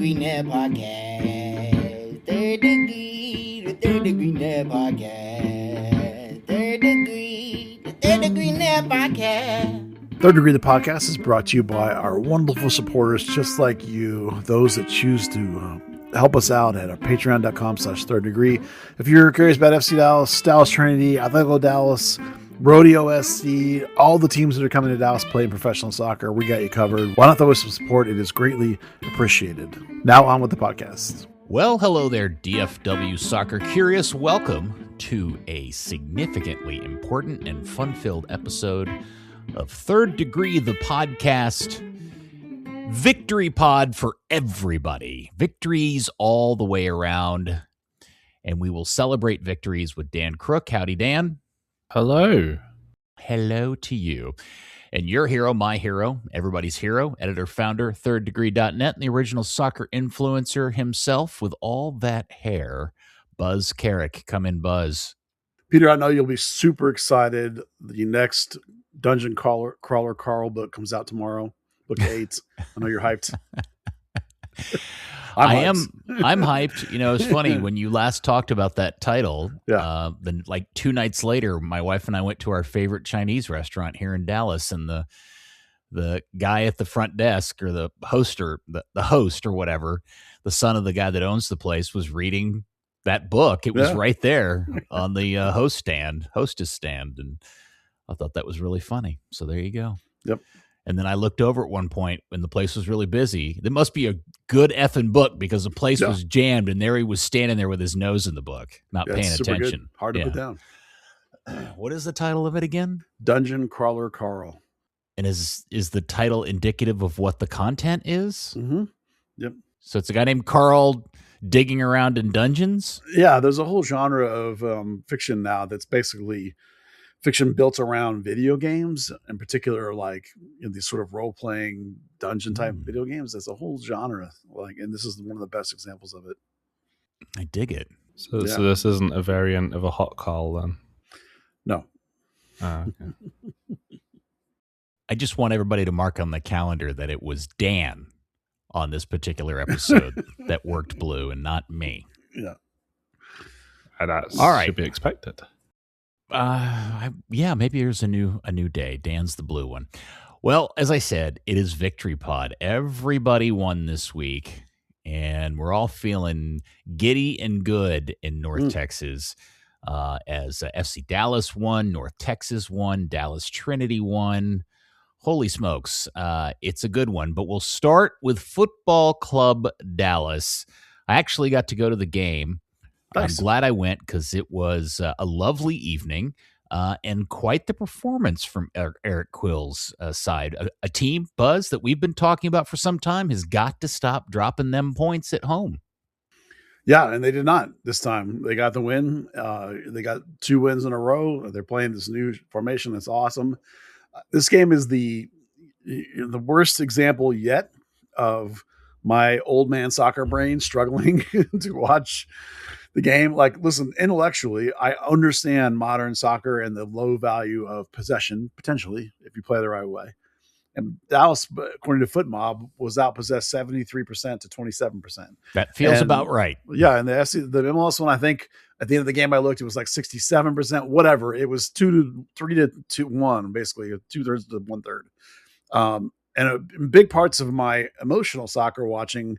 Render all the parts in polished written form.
Degree Net Podcast. Third Degree, the Third Degree Net Podcast. Third Degree, the Third Degree Net Podcast. Third Degree, the podcast, is brought to you by our wonderful supporters just like you, those that choose to help us out at our patreon.com/third degree. If you're curious about FC Dallas, Dallas Trinity, Atletico Dallas, Rodeo SC, all the teams that are coming to Dallas playing professional soccer, we got you covered. Why not throw us some support? It is greatly appreciated. Now on with the podcast. Well, hello there, DFW Soccer Curious. Welcome to a significantly important and fun-filled episode of Third Degree, the podcast. Victory pod for everybody. Victories all the way around. And we will celebrate victories with Dan Crooke. Howdy, Dan. Hello. Hello to you. And your hero, my hero, everybody's hero, editor, founder, thirddegree.net, and the original soccer influencer himself with all that hair, Buzz Carrick. Come in, Buzz. Peter, I know you'll be super excited. The next Dungeon Crawler Carl book comes out tomorrow. Book 8. I know you're hyped. I'm hyped. You know, it's funny when you last talked about that title. Yeah. Then, like 2 nights later, my wife and I went to our favorite Chinese restaurant here in Dallas, and the guy at the front desk, or the host or whatever, the son of the guy that owns the place, was reading that book. It was right there on the hostess stand, and I thought that was really funny. So there you go. Yep. And then I looked over at one point when the place was really busy. There must be a good effing book because the place was jammed, and there he was standing there with his nose in the book, not paying attention. Good. Hard to put down. What is the title of it again? Dungeon Crawler Carl. And is the title indicative of what the content is? Mm-hmm. Yep. So it's a guy named Carl digging around in dungeons? Yeah, there's a whole genre of fiction now that's basically fiction built around video games, in particular, like these sort of role-playing dungeon type video games. There's a whole genre, and this is one of the best examples of it. I dig it. So this isn't a variant of a hot Carl then? No. Okay. I just want everybody to mark on the calendar that it was Dan on this particular episode that worked blue and not me. Yeah. And that all right. Should be expected. Maybe there's a new day. Dan's the blue one. Well, as I said, it is Victory Pod. Everybody won this week, and we're all feeling giddy and good in North Texas. As FC Dallas won, North Texas won, Dallas Trinity won. Holy smokes, it's a good one. But we'll start with Football Club Dallas. I actually got to go to the game. Nice. I'm glad I went because it was a lovely evening and quite the performance from Eric Quill's side. A team, Buzz, that we've been talking about for some time has got to stop dropping them points at home. Yeah, and they did not this time. They got the win. They got 2 wins in a row. They're playing this new formation that's awesome. This game is the worst example yet of my old man soccer brain struggling to watch the game. Like, listen, intellectually, I understand modern soccer and the low value of possession, potentially, if you play the right way. And Dallas, according to FootMob, was outpossessed 73% to 27%. That feels about right. Yeah, and the MLS one, I think at the end of the game I looked, it was like 67%, whatever. It was 3 to 1, basically, 2/3 to 1/3. And big parts of my emotional soccer watches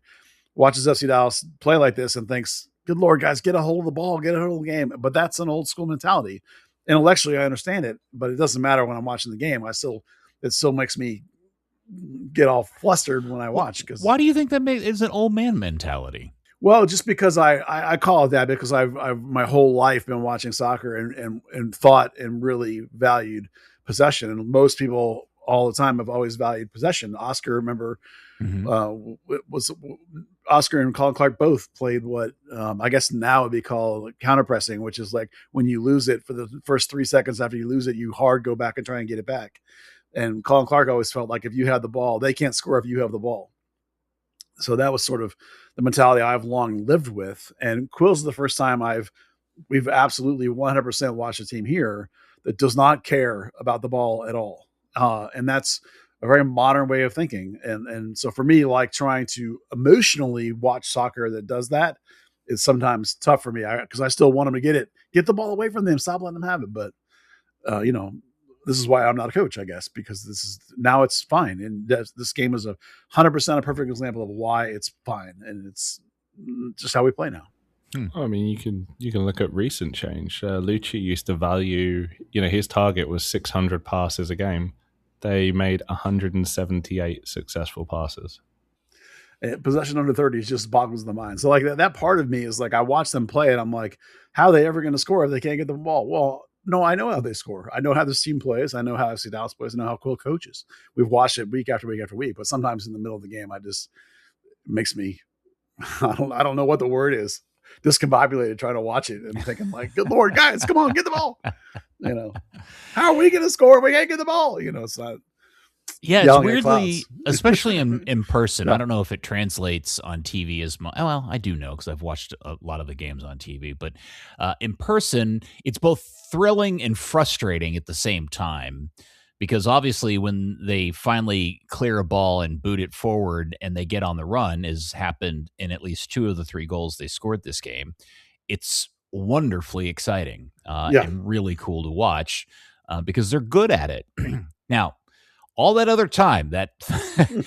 FC Dallas play like this and thinks, good Lord, guys, get a hold of the ball, get a hold of the game. But that's an old school mentality. Intellectually, I understand it, but it doesn't matter when I'm watching the game. It still makes me get all flustered when I watch. Why do you think that is an old man mentality? Well, just because I call it that because I've my whole life been watching soccer and thought and really valued possession. And most people all the time have always valued possession. Oscar, remember, Oscar and Colin Clark both played what I guess now would be called counterpressing, which is like when you lose it for the first 3 seconds after you lose it, you hard go back and try and get it back. And Colin Clark always felt like if you had the ball, they can't score if you have the ball. So that was sort of the mentality I've long lived with. And Quill's the first time we've absolutely 100% watched a team here that does not care about the ball at all. And that's a very modern way of thinking. And so for me, like trying to emotionally watch soccer that does that is sometimes tough for me because I still want them to get the ball away from them, stop letting them have it. But, this is why I'm not a coach, I guess, because now it's fine. And this game is 100% a perfect example of why it's fine. And it's just how we play now. I mean, you can look at recent change. Lucci used to value, his target was 600 passes a game. They made 178 successful passes. Possession under 30 just boggles the mind. So like that part of me is like, I watch them play and I'm like, how are they ever going to score if they can't get the ball? Well, no, I know how they score. I know how this team plays. I know how FC Dallas plays. I know how Quill coaches. We've watched it week after week after week, but sometimes in the middle of the game, it makes me, I don't know what the word is, discombobulated trying to watch it and thinking like, good Lord, guys, come on, get the ball. How are we going to score if we can't get the ball? It's not. Yeah, it's weirdly, especially in person. Yeah. I don't know if it translates on TV as much. Well, I do know because I've watched a lot of the games on TV. But in person, it's both thrilling and frustrating at the same time. Because obviously when they finally clear a ball and boot it forward and they get on the run, as happened in at least 2 of the 3 goals they scored this game, it's wonderfully exciting and really cool to watch because they're good at it. Now, all that other time, that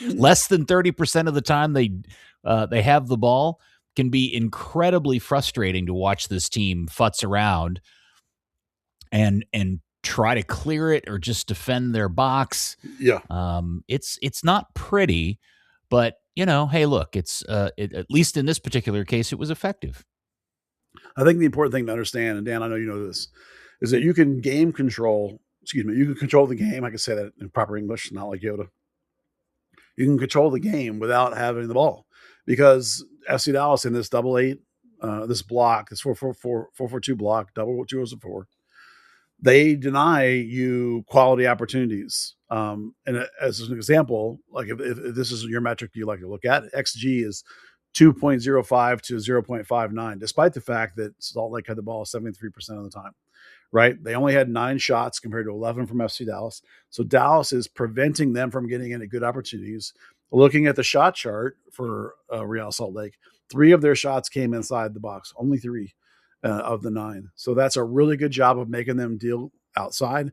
less than 30% of the time they have the ball, can be incredibly frustrating to watch this team futz around and try to clear it or just defend their box. Yeah. It's not pretty, but hey, look, it's at least in this particular case, it was effective. I think the important thing to understand, and Dan, I know you know this, is that you can control the game. I can say that in proper English, not like Yoda. You can control the game without having the ball because FC Dallas in this 8-8, this block, this 4-4-2 block, double 2-4, they deny you quality opportunities. And as an example, like if this is your metric you like to look at, XG is 2.05 to 0.59, despite the fact that Salt Lake had the ball 73% of the time. Right? They only had 9 shots compared to 11 from FC Dallas. So Dallas is preventing them from getting into good opportunities. Looking at the shot chart for Real Salt Lake, 3 of their shots came inside the box, only 3 of the 9. So that's a really good job of making them deal outside.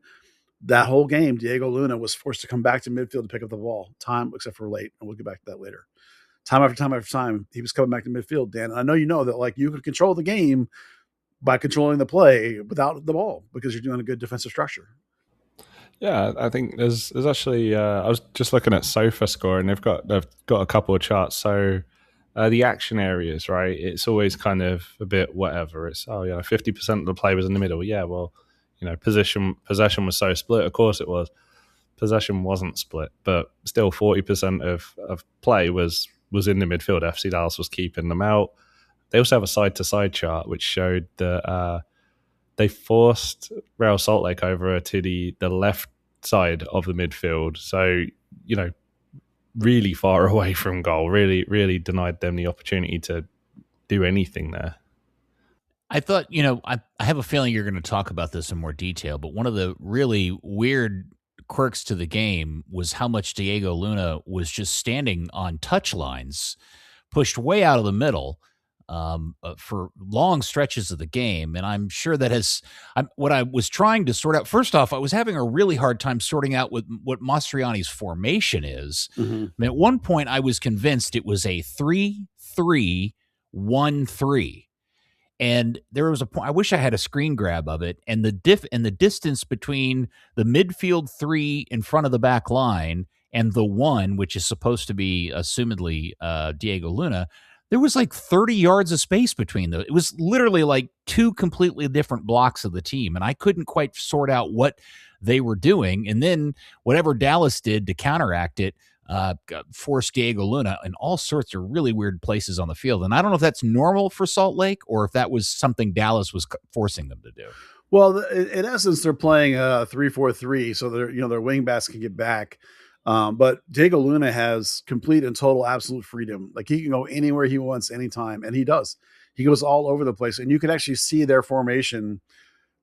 That whole game, Diego Luna was forced to come back to midfield to pick up the ball, except for late, and we'll get back to that later. Time after time after time, he was coming back to midfield, Dan. And I know you know that like you could control the game by controlling the play without the ball because you're doing a good defensive structure. Yeah, I think there's actually I was just looking at SofaScore and they've got a couple of charts. So the action areas, right? It's always kind of a bit whatever. It's 50% of the play was in the middle. Yeah, well, possession was so split. Of course it was. Possession wasn't split, but still 40% of play was in the midfield. FC Dallas was keeping them out. They also have a side-to-side chart which showed that they forced Real Salt Lake over to the left side of the midfield. So, really far away from goal, really, really denied them the opportunity to do anything there. I thought, I have a feeling you're going to talk about this in more detail, but one of the really weird quirks to the game was how much Diego Luna was just standing on touch lines, pushed way out of the middle, for long stretches of the game. And I'm sure that what I was trying to sort out, first off, I was having a really hard time sorting out what Mastriani's formation is. Mm-hmm. I mean, at one point I was convinced it was a 3-3-1-3. And there was a point, I wish I had a screen grab of it, and the distance between the midfield 3 in front of the back line and the 1, which is supposed to be assumedly Diego Luna, there was like 30 yards of space between them. It was literally like 2 completely different blocks of the team, and I couldn't quite sort out what they were doing. And then whatever Dallas did to counteract it, forced Diego Luna in all sorts of really weird places on the field. And I don't know if that's normal for Salt Lake or if that was something Dallas was forcing them to do. Well, in essence, they're playing 3-4-3, so their wing backs can get back. But Diego Luna has complete and total absolute freedom. Like he can go anywhere he wants, anytime, and he does. He goes all over the place, and you can actually see their formation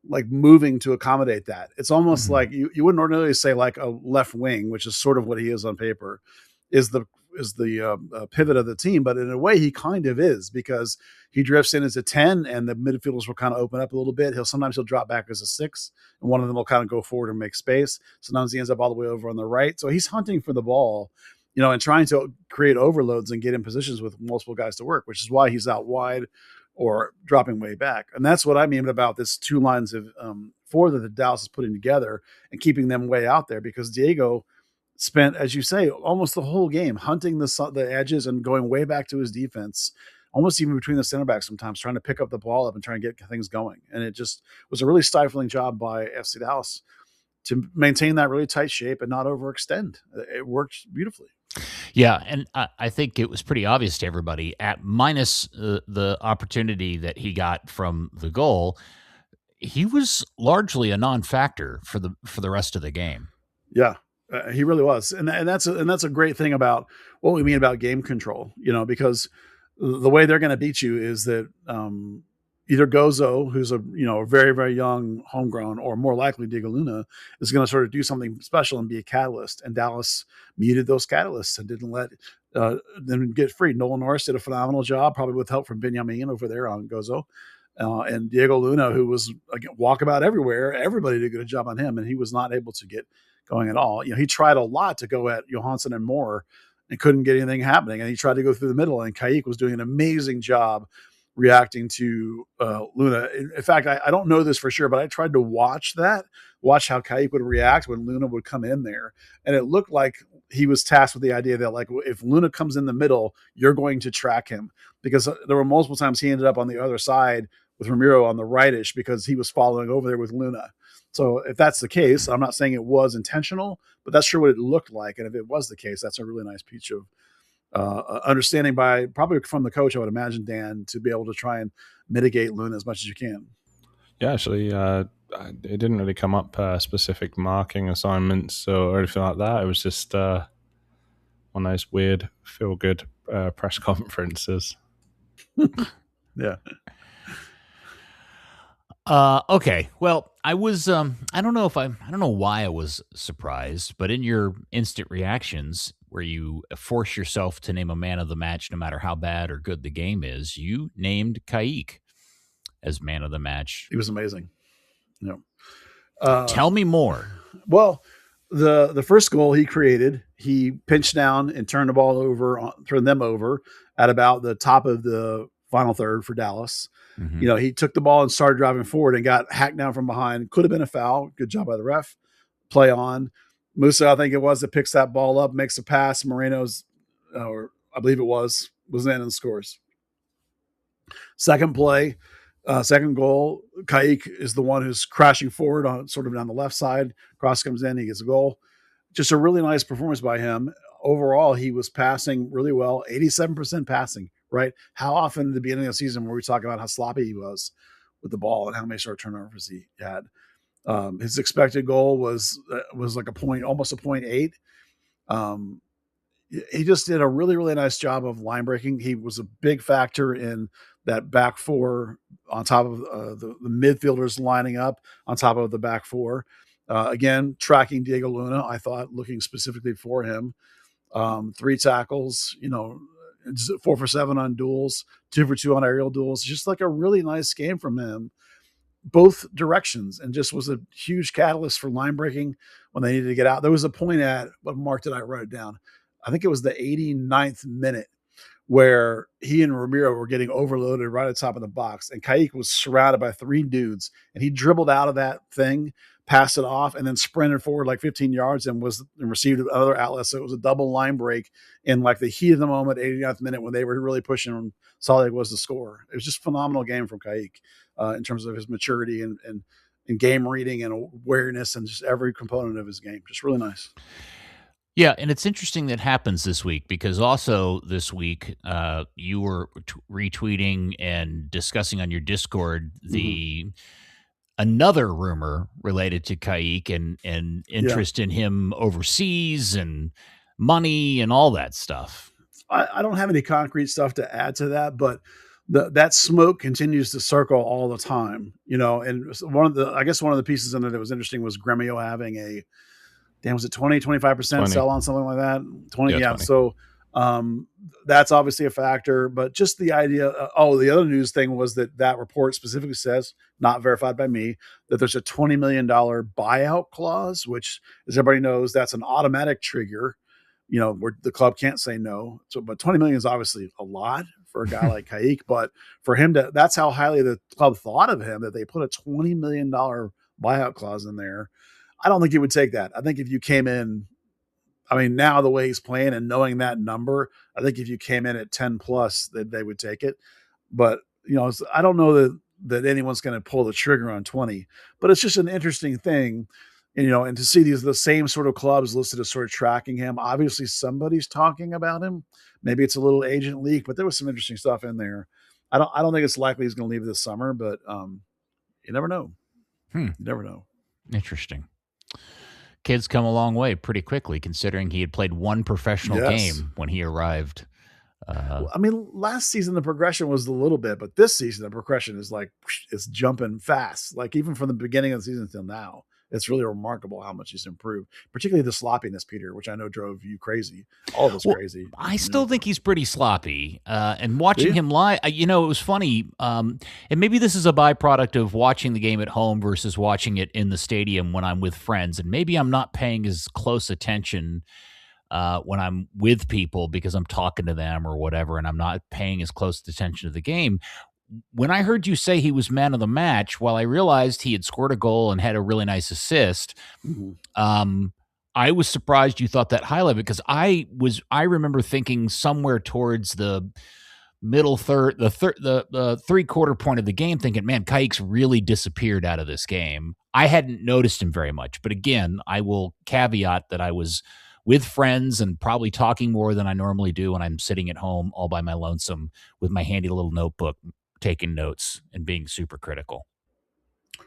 like moving to accommodate that. It's almost Mhm. like you wouldn't ordinarily say like a left wing, which is sort of what he is on paper, is the pivot of the team, but in a way he kind of is, because he drifts in as a 10 and the midfielders will kind of open up a little bit. He'll drop back as a 6 and one of them will kind of go forward and make space. Sometimes he ends up all the way over on the right. So he's hunting for the ball, and trying to create overloads and get in positions with multiple guys to work, which is why he's out wide or dropping way back. And that's what I mean about this two lines of four that the Dallas is putting together and keeping them way out there, because Diego spent, as you say, almost the whole game hunting the edges and going way back to his defense, almost even between the center backs sometimes, trying to pick up the ball up and try and get things going. And it just was a really stifling job by FC Dallas to maintain that really tight shape and not overextend. It worked beautifully. Yeah, and I think it was pretty obvious to everybody, at minus the opportunity that he got from the goal, he was largely a non-factor for the rest of the game. Yeah, he really was, and that's a great thing about what we mean about game control. Because the way they're going to beat you is that either Gozo, who's a very, very young homegrown, or more likely Diego Luna, is going to sort of do something special and be a catalyst. And Dallas muted those catalysts and didn't let them get free. Nolan Norris did a phenomenal job, probably with help from Benjamin over there on Gozo. And Diego Luna, who was walkabout everywhere, everybody did a good job on him, and he was not able to get going at all. He tried a lot to go at Johansson and Moore and couldn't get anything happening. And he tried to go through the middle, and Kaick was doing an amazing job reacting to Luna. In fact, I don't know this for sure, but I tried to watch how Kaick would react when Luna would come in there. And it looked like he was tasked with the idea that, like, if Luna comes in the middle, you're going to track him, because there were multiple times he ended up on the other side with Ramiro on the rightish because he was following over there with Luna. So if that's the case, I'm not saying it was intentional, but that's sure what it looked like. And if it was the case, that's a really nice piece of understanding by probably from the coach, I would imagine, Dan, to be able to try and mitigate Luna as much as you can. Yeah, actually, it didn't really come up specific marking assignments or anything like that. It was just one of those weird feel-good press conferences. Yeah. Okay. Well, I was, I don't know why I was surprised, but in your instant reactions where you force yourself to name a man of the match, no matter how bad or good the game is, you named Kaick as man of the match. He was amazing. Tell me more. Well, the first goal he created, he pinched down and turned them over at about the top of the final third for Dallas. Mm-hmm. He took the ball and started driving forward and got hacked down from behind. Could have been a foul. Good job by the ref. Play on. Musa, I think it was, that picks that ball up, makes a pass. Moreno's, or I believe it was in and scores. Second play, second goal, Kaick is the one who's crashing forward on sort of down the left side. Cross comes in, he gets a goal. Just a really nice performance by him. Overall, he was passing really well, 87% passing, right? How often at the beginning of the season were we talking about how sloppy he was with the ball and how many short turnovers he had? His expected goal was like almost a 0.8. He just did a really, really nice job of line breaking. He was a big factor in that back four on top of the midfielders lining up on top of the back four. Again, tracking Diego Luna, I thought, looking specifically for him. 3 tackles, 4 for 7 on duels, 2 for 2 on aerial duels. Just like a really nice game from him, both directions, and just was a huge catalyst for line breaking when they needed to get out. There was a point at, what mark did I write it down? I think it was the 89th minute where he and Ramiro were getting overloaded right at the top of the box, and Kaick was surrounded by 3 dudes, and he dribbled out of that thing, passed it off, and then sprinted forward like 15 yards and received another outlet. So it was a double line break in like the heat of the moment, 89th minute, when they were really pushing him. Solid was the score. It was just a phenomenal game from Kaick in terms of his maturity and game reading and awareness and just every component of his game. Just really nice. Yeah, and it's interesting that happens this week, because also this week you were retweeting and discussing on your Discord another rumor related to Kaick and interest in him overseas and money and all that stuff. I don't have any concrete stuff to add to that, but that smoke continues to circle all the time, and one of the pieces in it that was interesting was Gremio having was it 20-25% sell on something like that? 20. Yeah. 20. So that's obviously a factor, but just the idea. The other news thing was that report specifically says, not verified by me, that there's a $20 million buyout clause, which, as everybody knows, that's an automatic trigger, where the club can't say no. So, but 20 million is obviously a lot for a guy like Kaick, but for him that's how highly the club thought of him, that they put a $20 million buyout clause in there. I don't think he would take that. I think if you came in, now the way he's playing and knowing that number, I think if you came in at 10 plus, they would take it. But, I don't know that anyone's going to pull the trigger on 20, but it's just an interesting thing, and to see the same sort of clubs listed as sort of tracking him. Obviously somebody's talking about him. Maybe it's a little agent leak, but there was some interesting stuff in there. I don't think it's likely he's going to leave this summer, but you never know. You never know. Interesting. Kid's come a long way pretty quickly, considering he had played one professional game when he arrived. Last season the progression was a little bit, but this season the progression is it's jumping fast. Like even from the beginning of the season till now, it's really remarkable how much he's improved, particularly the sloppiness, Peter, which I know drove you crazy. All of us crazy. I still think he's pretty sloppy. And watching him live, it was funny. And maybe this is a byproduct of watching the game at home versus watching it in the stadium when I'm with friends. And maybe I'm not paying as close attention when I'm with people because I'm talking to them or whatever, and I'm not paying as close attention to the game. When I heard you say he was man of the match, while I realized he had scored a goal and had a really nice assist, I was surprised you thought that highly, because I remember thinking somewhere towards the middle third, the 3/4 point of the game, thinking, man, Kaick's really disappeared out of this game. I hadn't noticed him very much, but again, I will caveat that I was with friends and probably talking more than I normally do when I'm sitting at home all by my lonesome with my handy little notebook, taking notes and being super critical.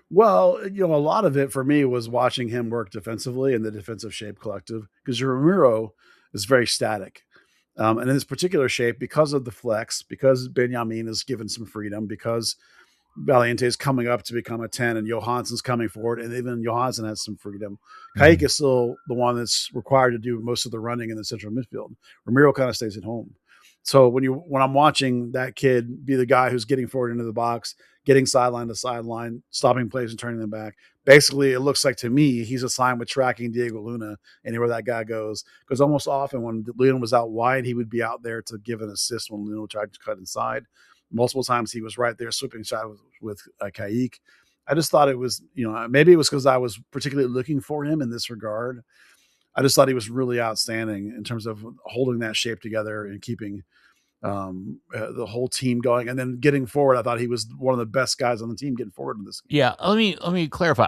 Well, a lot of it for me was watching him work defensively in the defensive shape collective, because Ramiro is very static. And in this particular shape, because of the flex, because Benjamin is given some freedom, because Valiente is coming up to become a 10 and Johansson's coming forward, and even Johansson has some freedom. Kaick is still the one that's required to do most of the running in the central midfield. Ramiro kind of stays at home. So when I'm watching that kid be the guy who's getting forward into the box, getting sideline to sideline, stopping plays and turning them back, basically it looks like to me he's assigned with tracking Diego Luna anywhere that guy goes. Because almost often when Luna was out wide, he would be out there to give an assist when Luna tried to cut inside. Multiple times he was right there sweeping shot with Kaick. I just thought it was, maybe it was because I was particularly looking for him in this regard. I just thought he was really outstanding in terms of holding that shape together and keeping the whole team going, and then getting forward. I thought he was one of the best guys on the team getting forward in this game. Yeah, let me clarify.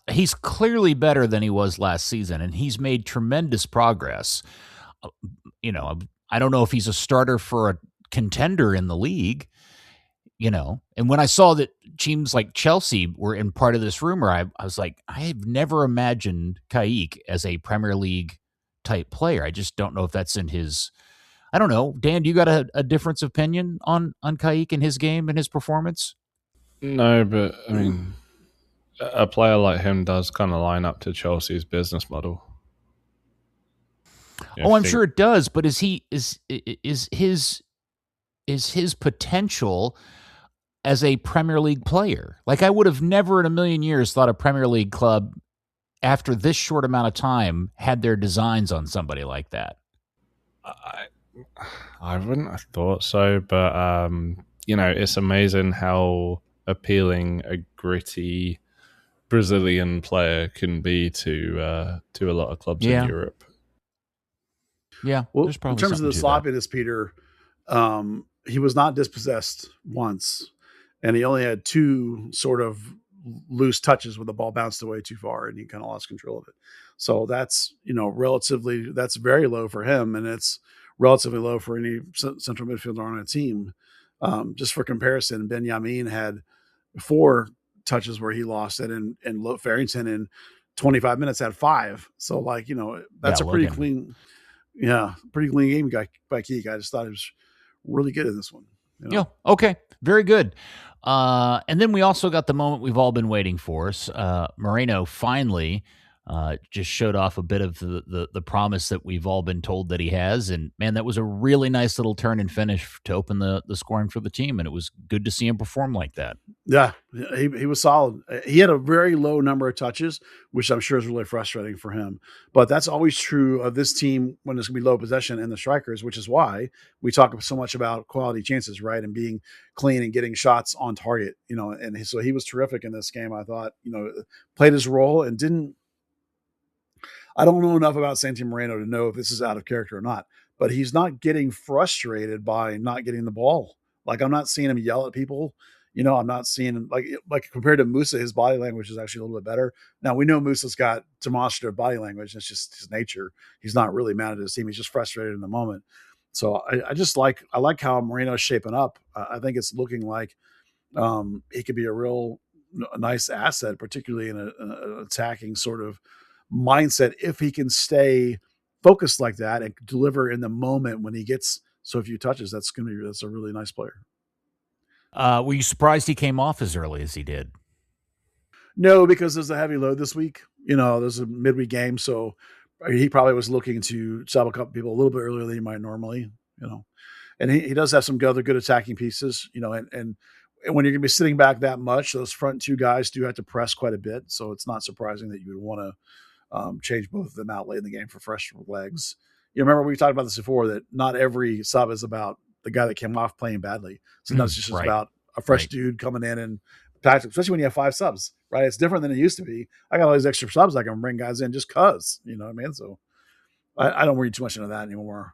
He's clearly better than he was last season, and he's made tremendous progress. I don't know if he's a starter for a contender in the league, and when I saw that teams like Chelsea were in part of this rumor, I was like, I've never imagined Kaick as a Premier League type player. I just don't know if that's in his, I don't know. Dan, do you got a difference of opinion on Kaick and his game and his performance? No, but I mean, a player like him does kind of line up to Chelsea's business model. I'm sure it does, but is his potential as a Premier League player? Like, I would have never in a million years thought a Premier League club, after this short amount of time, had their designs on somebody like that. I wouldn't have thought so, but it's amazing how appealing a gritty Brazilian player can be to a lot of clubs in Europe. Yeah, well, in terms of the sloppiness, Peter, he was not dispossessed once, and he only had two sort of loose touches where the ball bounced away too far and he kind of lost control of it. So that's, that's very low for him, and it's relatively low for any central midfielder on a team. Just for comparison, Benjamin had 4 touches where he lost it, and Farrington in 25 minutes had 5. So that's a pretty clean game by Kaick. I just thought he was really good in this one. Yeah. Okay. Very good. And then we also got the moment we've all been waiting for. Moreno finally just showed off a bit of the promise that we've all been told that he has. And man, that was a really nice little turn and finish to open the scoring for the team. And it was good to see him perform like that. Yeah, he was solid. He had a very low number of touches, which I'm sure is really frustrating for him. But that's always true of this team when there's going to be low possession and the strikers, which is why we talk so much about quality chances, right? And being clean and getting shots on target, And so he was terrific in this game. I thought, played his role and didn't. I don't know enough about Santi Moreno to know if this is out of character or not, but he's not getting frustrated by not getting the ball. Like, I'm not seeing him yell at people. I'm not seeing him like compared to Musa, his body language is actually a little bit better. Now we know Musa's got demonstrative body language. It's just his nature. He's not really mad at his team. He's just frustrated in the moment. So I like how Moreno's shaping up. I think it's looking like he could be a real nice asset, particularly in an attacking sort of mindset if he can stay focused like that and deliver in the moment when he gets so few touches. That's a really nice player. Were you surprised he came off as early as he did? No, because there's a heavy load this week. There's a midweek game, so he probably was looking to sub a couple people a little bit earlier than he might normally. And he does have some other good attacking pieces. And when you're going to be sitting back that much, those front two guys do have to press quite a bit. So it's not surprising that you would want to change both of them out late in the game for fresh legs. Remember we talked about this before, that not every sub is about the guy that came off playing badly. Sometimes it's just about a fresh dude coming in and especially when you have 5 subs, right? It's different than it used to be. I got all these extra subs I can bring guys in just cause, you know what I mean? So I don't worry too much into that anymore.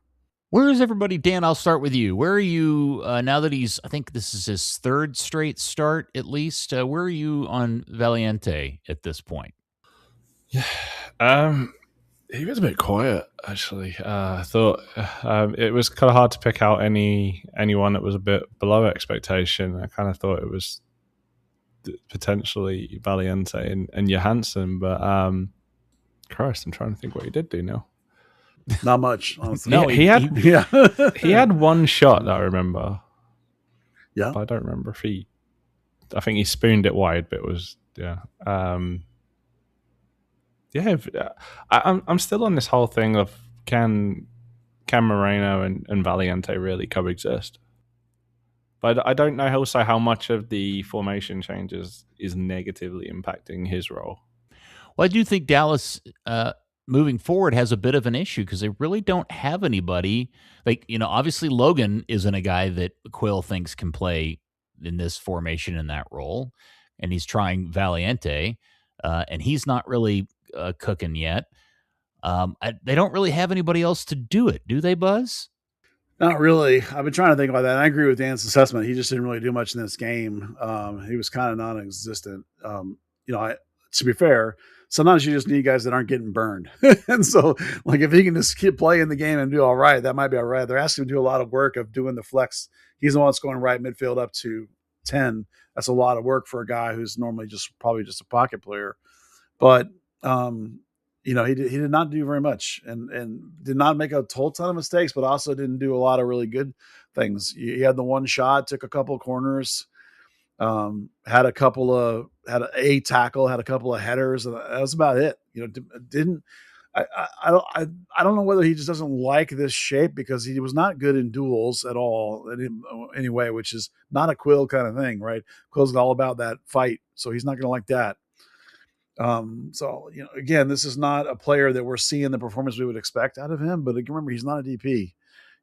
Where is everybody? Dan, I'll start with you. Where are you now that I think this is his 3rd straight start at least? Where are you on Valiente at this point? Yeah. He was a bit quiet, actually. I thought it was kind of hard to pick out anyone that was a bit below expectation. I kind of thought it was potentially Valiente and Johansson, but Christ, I'm trying to think what he did do now. Not much, honestly. No, he had he had one shot that I remember. Yeah, but I don't remember if I think he spooned it wide, but it was I'm still on this whole thing of can Moreno and Valiente really coexist? But I don't know also how much of the formation changes is negatively impacting his role. Well, I do think Dallas moving forward has a bit of an issue because they really don't have anybody. Obviously Logan isn't a guy that Quill thinks can play in this formation in that role, and he's trying Valiente, and he's not really cooking yet. They don't really have anybody else to do it, do they, Buzz? Not really. I've been trying to think about that. I agree with Dan's assessment. He just didn't really do much in this game. He was kind of non-existent. To be fair, sometimes you just need guys that aren't getting burned. And so, if he can just keep playing the game and do all right, that might be all right. They're asking him to do a lot of work of doing the flex. He's the one that's going right midfield up to 10. That's a lot of work for a guy who's normally probably just a pocket player. But he did not do very much and did not make a ton of mistakes, but also didn't do a lot of really good things. He had the one shot, took a couple of corners, had a tackle, had a couple of headers. And that was about it. I don't know whether he just doesn't like this shape because he was not good in duels at all anyway, which is not a Quill kind of thing, right? Quill's all about that fight, so he's not going to like that. Again, this is not a player that we're seeing the performance we would expect out of him, but remember, he's not a DP.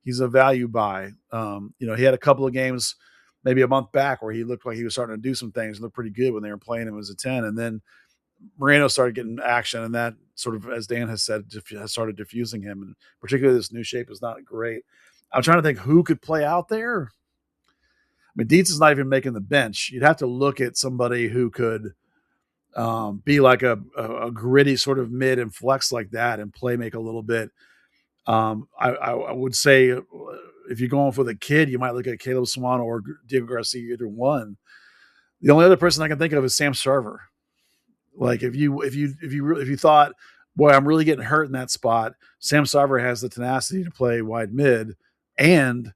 He's a value buy. He had a couple of games, maybe a month back, where he looked like he was starting to do some things, looked pretty good when they were playing him as a 10. And then Moreno started getting action, and that sort of, as Dan has said, has started diffusing him. And particularly this new shape is not great. I'm trying to think who could play out there. I mean, Dietz is not even making the bench. You'd have to look at somebody who could be like a gritty sort of mid and flex like that and make a little bit. I would say if you're going for the kid, you might look at Caleb Swan or Diego Garcia, either one. The only other person I can think of is Sam Sarver. If you thought, boy, I'm really getting hurt in that spot, Sam Sarver has the tenacity to play wide mid and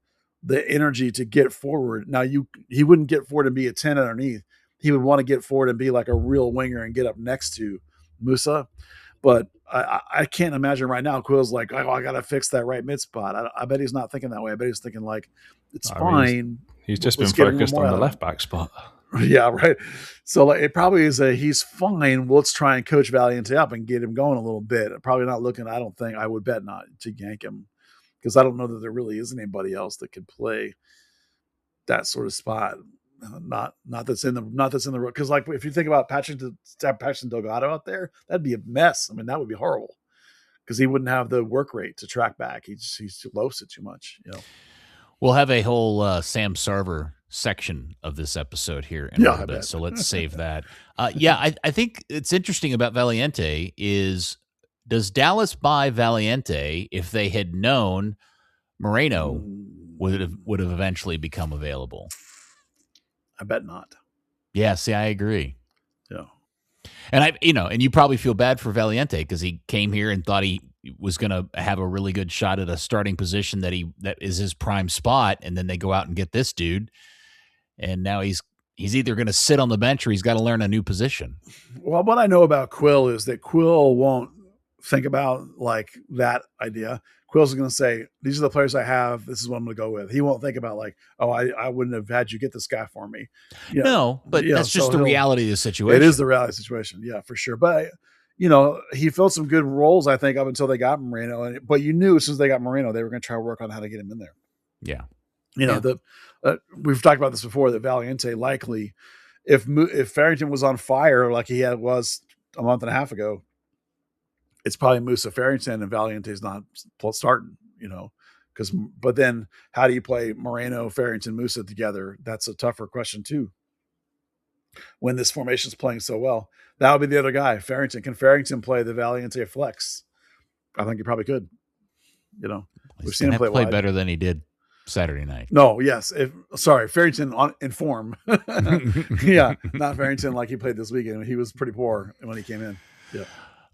the energy to get forward. Now he wouldn't get forward and be a 10 underneath. He would want to get forward and be like a real winger and get up next to Musa. But I can't imagine right now Quill's like, oh, I got to fix that right mid spot. I bet he's not thinking that way. I bet he's thinking like, it's fine. He's just been focused on the left back spot. Yeah, right. So like, it probably is he's fine. Let's try and coach Valiente up and get him going a little bit. Probably not looking, I would bet not to yank him, because I don't know that there really is anybody else that could play that sort of spot. Not that's in the road. Because like if you think about Patrick Delgado out there, that'd be a mess. I mean, that would be horrible, because he wouldn't have the work rate to track back. He's too low it too much. We'll have a whole Sam Sarver section of this episode here in a little bit, so let's save that. I think it's interesting about Valiente is, does Dallas buy Valiente if they had known Moreno would have eventually become available? I bet not. Yeah, see, I agree. Yeah. And and you probably feel bad for Valiente, because he came here and thought he was going to have a really good shot at a starting position that is his prime spot, and then they go out and get this dude, and now he's either going to sit on the bench or he's got to learn a new position. Well, what I know about Quill is that Quill won't think about like that idea. Quill's going to say, these are the players I have. This is what I'm going to go with. He won't think about like, oh, I wouldn't have had you get this guy for me. No, but that's just the reality of the situation. It is the reality of the situation. Yeah, for sure. But, he filled some good roles, I think, up until they got Moreno. But you knew as soon as they got Moreno, they were going to try to work on how to get him in there. Yeah. We've talked about this before, that Valiente likely, if Farrington was on fire like he was a month and a half ago, it's probably Musa Farrington and Valiente's not starting, but then how do you play Moreno, Farrington, Musa together? That's a tougher question too. When this formation's playing so well, that would be the other guy, Farrington. Can Farrington play the Valiente flex? I think he probably could. We've seen him play better than he did Saturday night. No, yes. Farrington in form. Yeah, not Farrington like he played this weekend. He was pretty poor when he came in. Yeah.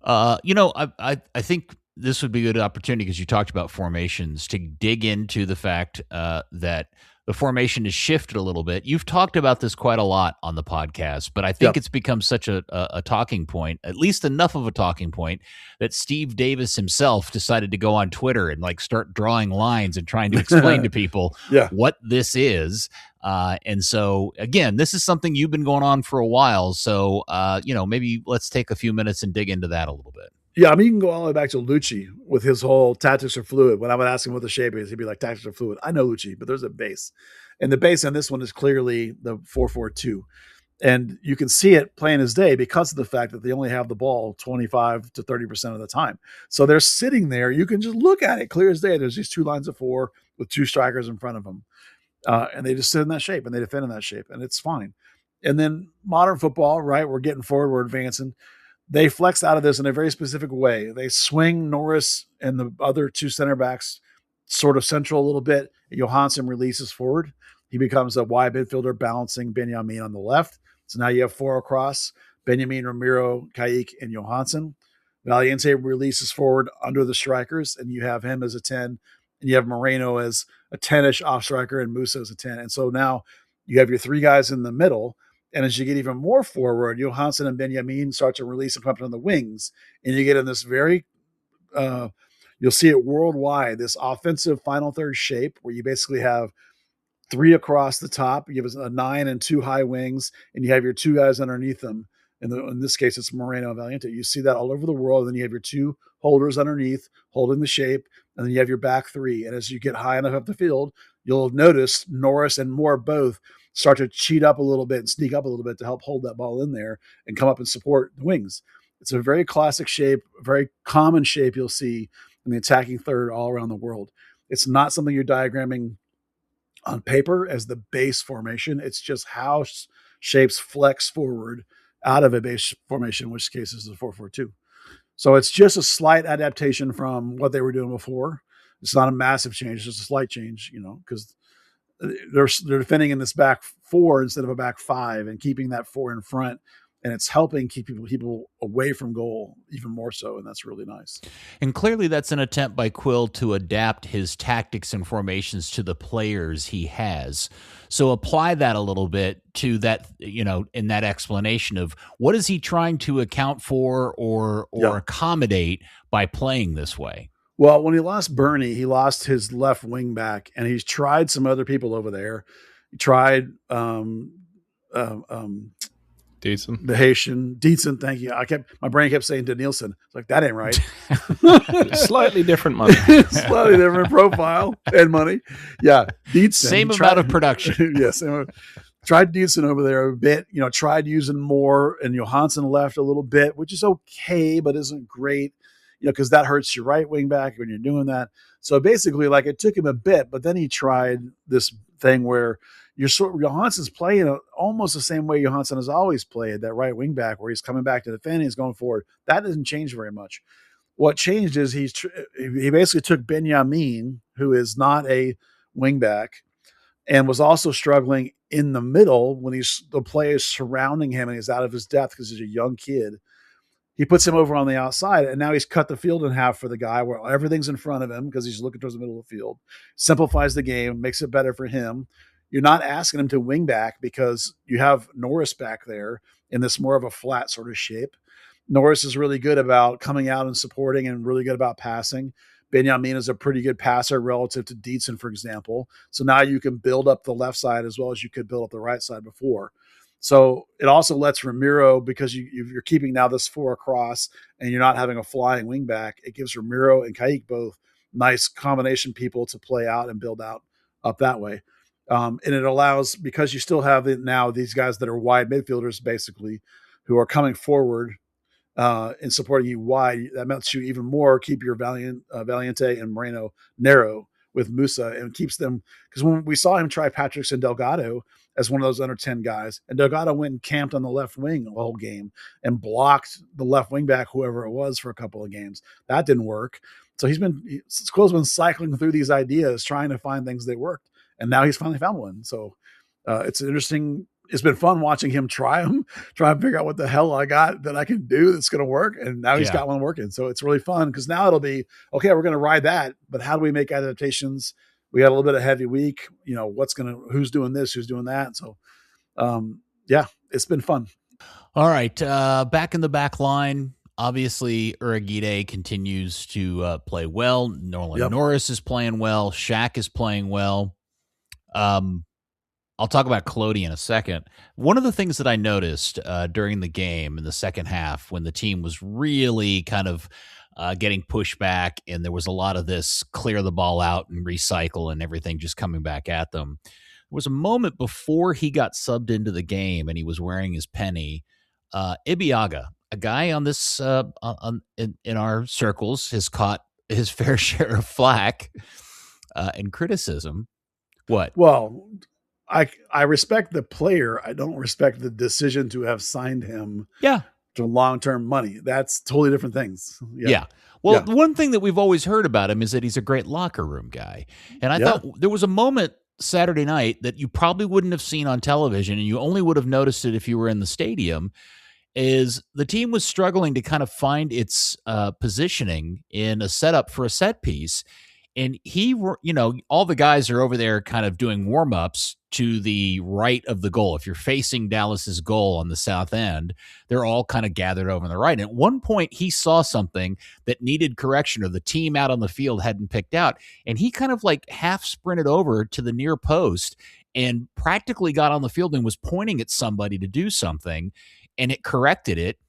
I think this would be a good opportunity, because you talked about formations, to dig into the fact that the formation has shifted a little bit. You've talked about this quite a lot on the podcast, but I think it's become such a talking point, at least enough of a talking point, that Steve Davis himself decided to go on Twitter and like start drawing lines and trying to explain to people what this is. And so again, this is something you've been going on for a while. So, maybe let's take a few minutes and dig into that a little bit. Yeah, I mean, you can go all the way back to Lucci with his whole tactics are fluid. When I would ask him what the shape is, he'd be like, tactics are fluid. I know Lucci, but there's a base. And the base on this one is clearly the 4-4-2. And you can see it plain as day because of the fact that they only have the ball 25 to 30% of the time. So they're sitting there. You can just look at it clear as day. There's these two lines of four with two strikers in front of them. And they just sit in that shape and they defend in that shape, and it's fine. And then modern football, right? We're getting forward, we're advancing. They flex out of this in a very specific way. They swing Norris and the other two center backs sort of central a little bit. Johansson releases forward. He becomes a wide midfielder balancing Benjamin on the left. So now you have four across: Benjamin, Ramiro, Kaick, and Johansson. Valiente releases forward under the strikers, and you have him as a 10, and you have Moreno as a 10-ish off striker and Musa as a 10. And so now you have your three guys in the middle. And as you get even more forward, Johansson and Benjamin start to release and come up on the wings. And you get in this very, you'll see it worldwide, this offensive final third shape where you basically have three across the top. You have a 9 and 2 high wings, and you have your two guys underneath them. In this case, it's Moreno and Valiente. You see that all over the world. And then you have your two holders underneath holding the shape. And then you have your back three. And as you get high enough up the field, you'll notice Norris and Moore both start to cheat up a little bit and sneak up a little bit to help hold that ball in there and come up and support the wings. It's a very classic shape, a very common shape you'll see in the attacking third all around the world. It's not something you're diagramming on paper as the base formation. It's just how shapes flex forward out of a base formation, in which case is the 4-4-2. So it's just a slight adaptation from what they were doing before. It's not a massive change, it's just a slight change, because they're defending in this back four instead of a back five and keeping that four in front and it's helping keep people away from goal even more so, and that's really nice. And clearly that's an attempt by Quill to adapt his tactics and formations to the players he has. So apply that a little bit to that, in that explanation of what is he trying to account for or accommodate by playing this way? Well, when he lost Bernie, he lost his left wing back, and he's tried some other people over there. He tried Decent. The Haitian. Decent, thank you. My brain kept saying to Nielsen, like, that ain't right. Slightly different money. Slightly different profile and money. Yeah. Decent. Same amount of production. Yes. Tried Decent over there a bit, tried using more, and Johansson left a little bit, which is okay, but isn't great, because that hurts your right wing back when you're doing that. So basically, like, it took him a bit, but then he tried this thing where Johansson's playing almost the same way Johansson has always played, that right wing back, where he's coming back to defend, he's going forward. That doesn't change very much. What changed is he basically took Benjamin, who is not a wing back, and was also struggling in the middle when the play is surrounding him and he's out of his depth because he's a young kid. He puts him over on the outside, and now he's cut the field in half for the guy where everything's in front of him because he's looking towards the middle of the field. Simplifies the game, makes it better for him. You're not asking him to wing back because you have Norris back there in this more of a flat sort of shape. Norris is really good about coming out and supporting and really good about passing. Benjamin is a pretty good passer relative to Dietzen, for example. So now you can build up the left side as well as you could build up the right side before. So it also lets Ramiro, because you're keeping now this 4 across and you're not having a flying wing back, it gives Ramiro and Kaick both nice combination people to play out and build out up that way. And it allows, because you still have now these guys that are wide midfielders, basically, who are coming forward and supporting you wide. That lets you even more keep your Valiente and Moreno narrow with Musa, and keeps them, because when we saw him try Patrick's and Delgado as one of those under 10 guys, and Delgado went and camped on the left wing the whole game and blocked the left wing back, whoever it was, for a couple of games. That didn't work. So Quill's been cycling through these ideas, trying to find things that worked. And now he's finally found one. So it's been fun watching him try and figure out what the hell I got that I can do that's going to work. And now he's got one working. So it's really fun, because now it'll be, okay, we're going to ride that, but how do we make adaptations? We got a little bit of heavy week, who's doing this, who's doing that. So it's been fun. All right. Back in the back line, obviously Uragide continues to play well. Nolan Norris is playing well. Shaq is playing well. I'll talk about Colodi in a second. One of the things that I noticed during the game in the second half, when the team was really kind of getting pushed back and there was a lot of this clear the ball out and recycle and everything just coming back at them, there was a moment before he got subbed into the game and he was wearing his penny. Ibiaga, a guy on this in our circles, has caught his fair share of flack and criticism. What? Well, I respect the player. I don't respect the decision to have signed him to long-term money. That's totally different things. Yeah. Well, one thing that we've always heard about him is that he's a great locker room guy. And I thought there was a moment Saturday night that you probably wouldn't have seen on television, and you only would have noticed it if you were in the stadium, is the team was struggling to kind of find its positioning in a setup for a set piece. And all the guys are over there kind of doing warm-ups to the right of the goal. If you're facing Dallas's goal on the south end, they're all kind of gathered over on the right. And at one point, he saw something that needed correction, or the team out on the field hadn't picked out. And he kind of like half sprinted over to the near post and practically got on the field and was pointing at somebody to do something, and it corrected it.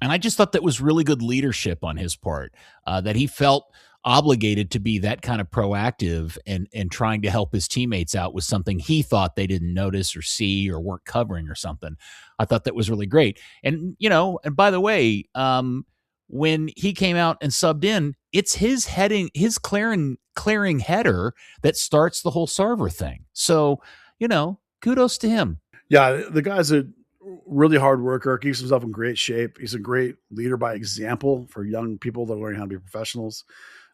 And I just thought that was really good leadership on his part, that he felt obligated to be that kind of proactive and trying to help his teammates out with something he thought they didn't notice or see or weren't covering or something. I thought that was really great. And, and by the way, when he came out and subbed in, it's his clearing header that starts the whole Sarver thing. So, kudos to him. Yeah, the guy's a really hard worker, keeps himself in great shape. He's a great leader by example for young people that are learning how to be professionals.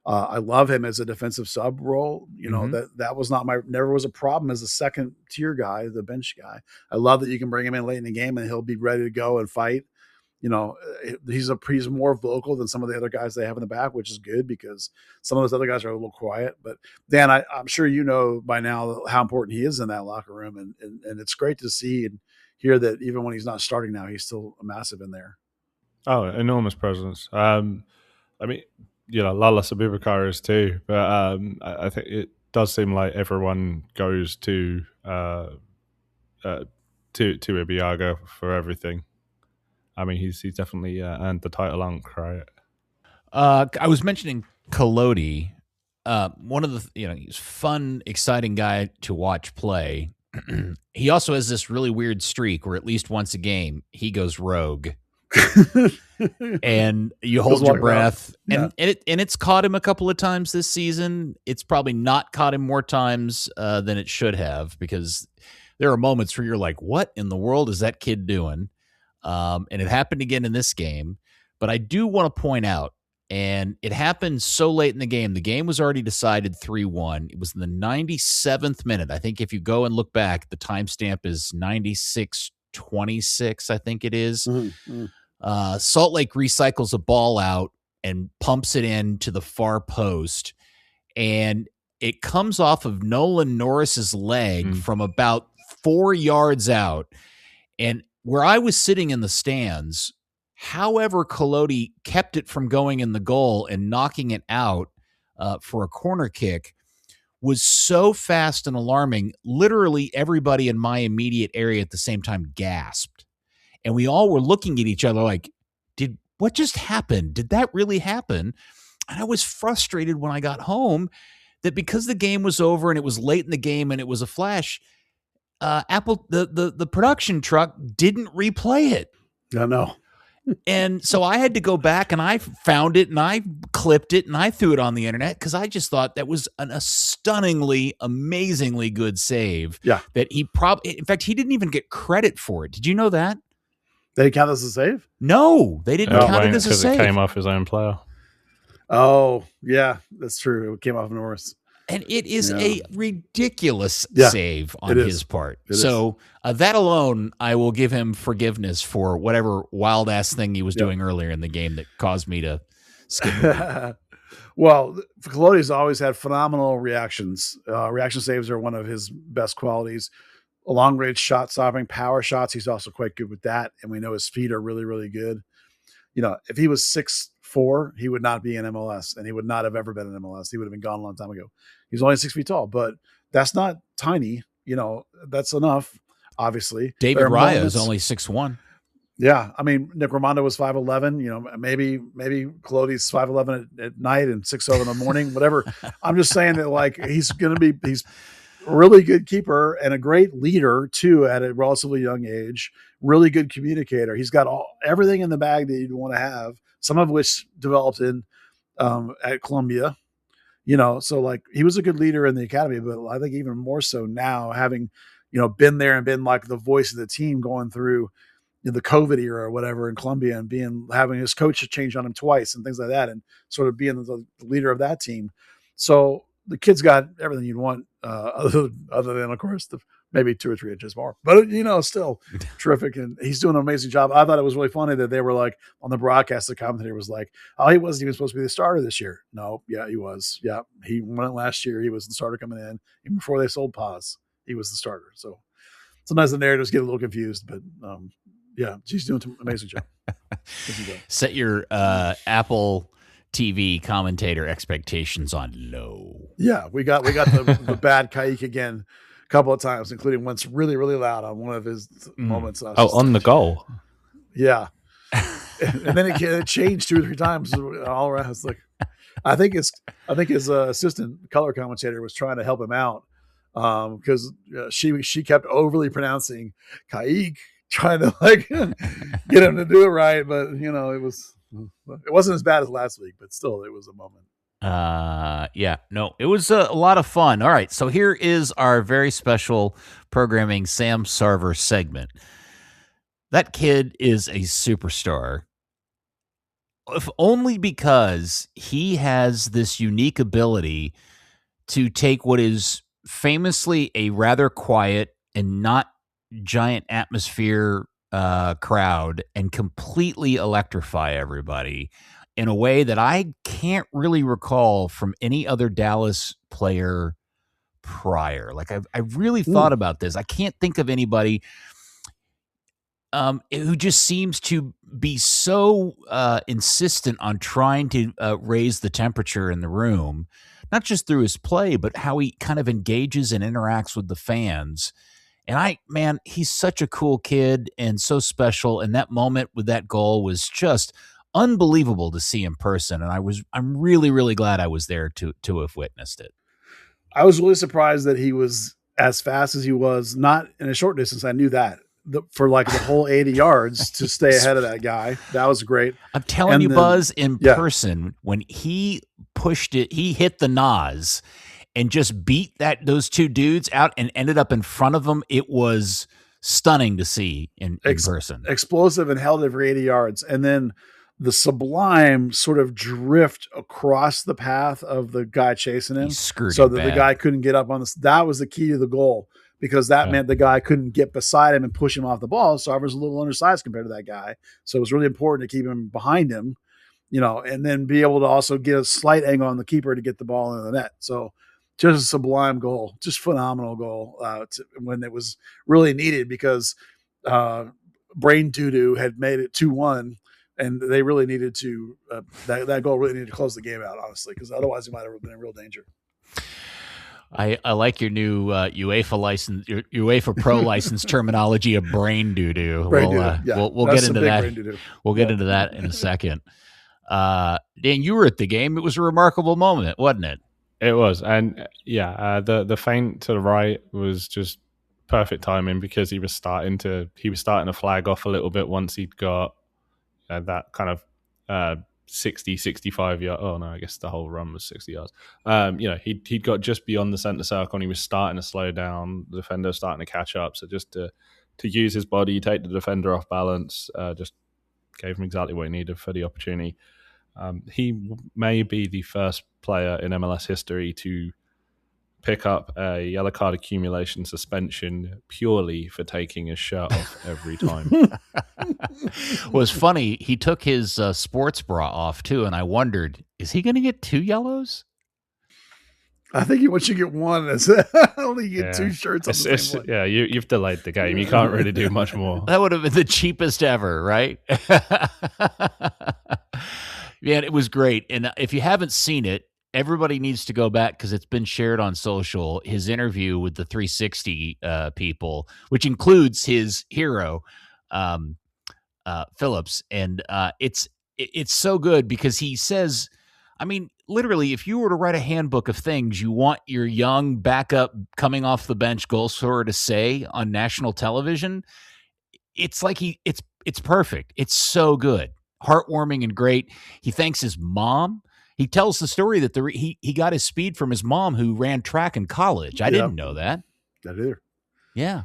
I love him as a defensive sub role. You know, that was never was a problem as a second tier guy, the bench guy. I love that you can bring him in late in the game and he'll be ready to go and fight. You know, he's more vocal than some of the other guys they have in the back, which is good because some of those other guys are a little quiet. But Dan, I'm sure you know by now how important he is in that locker room, and it's great to see and hear that even when he's not starting now, he's still massive in there. Oh, enormous presence. I mean, you know, Lala Sabubakar is too, but I think it does seem like everyone goes to Ibiaga for everything. I mean, he's definitely earned the title unk, right? I was mentioning Collodi. One of the, you know, he's fun, exciting guy to watch play. He also has this really weird streak where at least once a game he goes rogue. And you hold your breath, and it's caught him a couple of times this season. It's probably not caught him more times than it should have, because there are moments where you're like, what in the world is that kid doing? And it happened again in this game. But I do want to point out, and it happened so late in the game was already decided 3-1. It was in the 97th minute. I think if you go and look back, the timestamp is 96:26, I think it is. Salt Lake recycles a ball out and pumps it into the far post, and it comes off of Nolan Norris's leg from about 4 yards out. And where I was sitting in the stands, however Collodi kept it from going in the goal and knocking it out for a corner kick was so fast and alarming. Literally everybody in my immediate area at the same time gasped. And we all were looking at each other like, what just happened? Did that really happen? And I was frustrated when I got home that because the game was over and it was late in the game and it was a flash, the production truck didn't replay it. I know. And so I had to go back and I found it and I clipped it and I threw it on the internet because I just thought that was a stunningly, amazingly good save. Yeah. That he in fact, he didn't even get credit for it. Did you know that? They didn't count this as a save? No, they didn't count it as a save. Because it came off his own player. Oh, yeah, that's true. It came off Norris. And it is a ridiculous save on his part. So that alone, I will give him forgiveness for whatever wild-ass thing he was doing earlier in the game that caused me to skip it. Well, Collodi's always had phenomenal reactions. Reaction saves are one of his best qualities. A long-range shot stopping, power shots, he's also quite good with that. And we know his feet are really, really good. You know, if he was 6'4", he would not be in MLS, and he would not have ever been in MLS. He would have been gone a long time ago. He's only 6 feet tall, but that's not tiny. You know, that's enough, obviously. David Raya is only 6'1". Yeah. I mean, Nick Romando was 5'11". You know, maybe Collodi's 5'11" at night and 6'0" in the morning, whatever. I'm just saying that, like, he's a really good keeper and a great leader too at a relatively young age. Really good communicator. He's got everything in the bag that you'd want to have, some of which developed in at Columbia. You know, so like he was a good leader in the academy, but I think even more so now, having, you know, been there and been like the voice of the team going through the COVID era or whatever in Columbia, and having his coach change on him twice and things like that, and sort of being the leader of that team. So the kid's got everything you'd want, other than, of course, maybe 2 or 3 inches more. But, you know, still terrific. And he's doing an amazing job. I thought it was really funny that they were like, on the broadcast, the commentator was like, oh, he wasn't even supposed to be the starter this year. No, yeah, he was. Yeah, he went last year. He was the starter coming in. Even before they sold Paz, he was the starter. So sometimes the narratives get a little confused. But, yeah, he's doing an amazing job. Set your Apple TV commentator expectations on low. Yeah, we got the bad Kaick again a couple of times, including once really, really loud on one of his moments. On the goal. Yeah. And then it changed 2 or 3 times all around. It's like, I think his assistant color commentator was trying to help him out because she kept overly pronouncing Kaick, trying to like get him to do it right. But, you know, it wasn't as bad as last week, but still it was a moment. It was a lot of fun. All right, so here is our very special programming Sam Sarver segment. That kid is a superstar. if only because he has this unique ability to take what is famously a rather quiet and not giant atmosphere crowd and completely electrify everybody in a way that I can't really recall from any other Dallas player prior. Like I really thought about this. I can't think of anybody who just seems to be so insistent on trying to raise the temperature in the room, not just through his play, but how he kind of engages and interacts with the fans. And man, he's such a cool kid and so special. And that moment with that goal was just unbelievable to see in person. And I'm really, really glad I was there to have witnessed it. I was really surprised that he was as fast as he was, not in a short distance. I knew that. For like the whole 80 yards to stay ahead of that guy. That was great. I'm telling you, Buzz, in person, when he pushed it, he hit the Nys and just beat those two dudes out and ended up in front of them. It was stunning to see in person. Explosive and held it for 80 yards. And then the sublime sort of drift across the path of the guy chasing him so that the guy couldn't get up on this. That was the key to the goal. Because that meant the guy couldn't get beside him and push him off the ball. So Sarver's a little undersized compared to that guy. So it was really important to keep him behind him, and then be able to also get a slight angle on the keeper to get the ball into the net. So just a sublime goal, just phenomenal goal when it was really needed because Brain Doo-Doo had made it 2-1 and they really needed to, that goal really needed to close the game out, honestly, because otherwise he might have been in real danger. I like your new UEFA license, your UEFA Pro license terminology of brain doo-doo. We'll get into that. We'll get into that in a second. Dan, you were at the game. It was a remarkable moment, wasn't it? It was, and the feint to the right was just perfect timing because he was starting to flag off a little bit once he'd got that kind of 60, 65 yards. Oh no, I guess the whole run was 60 yards. He'd got just beyond the center circle and he was starting to slow down. The defender starting to catch up. So just to use his body, take the defender off balance, just gave him exactly what he needed for the opportunity. He may be the first player in MLS history to pick up a yellow card accumulation suspension purely for taking his shirt off every time. Well, it's funny. He took his sports bra off too, and I wondered, is he going to get 2 yellows? I think once you get one, only you get 2 shirts. You've delayed the game. You can't really do much more. That would have been the cheapest ever, right? Man, it was great. And if you haven't seen it, everybody needs to go back because it's been shared on social. His interview with the 360 people, which includes his hero, Phillips, and it's so good because he says, I mean, literally, if you were to write a handbook of things you want your young backup coming off the bench goal scorer to say on national television, it's like it's perfect. It's so good, heartwarming, and great. He thanks his mom. He tells the story that he got his speed from his mom, who ran track in college. I didn't know that. Not either. Yeah.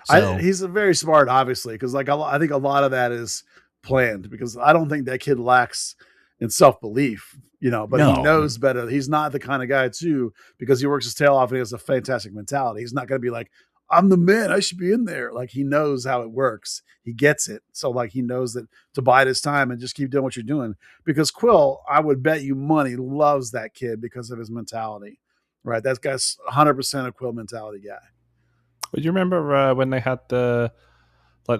So, he's very smart, obviously, because I think a lot of that is planned because I don't think that kid lacks in self-belief, but he knows better. He's not the kind of guy, too, because he works his tail off and he has a fantastic mentality. He's not going to be like, I'm the man, I should be in there. Like, he knows how it works. He gets it. So, he knows that to bide his time and just keep doing what you're doing. Because Quill, I would bet you money, loves that kid because of his mentality, right? That guy's 100% a Quill mentality guy. Well, do you remember when they had the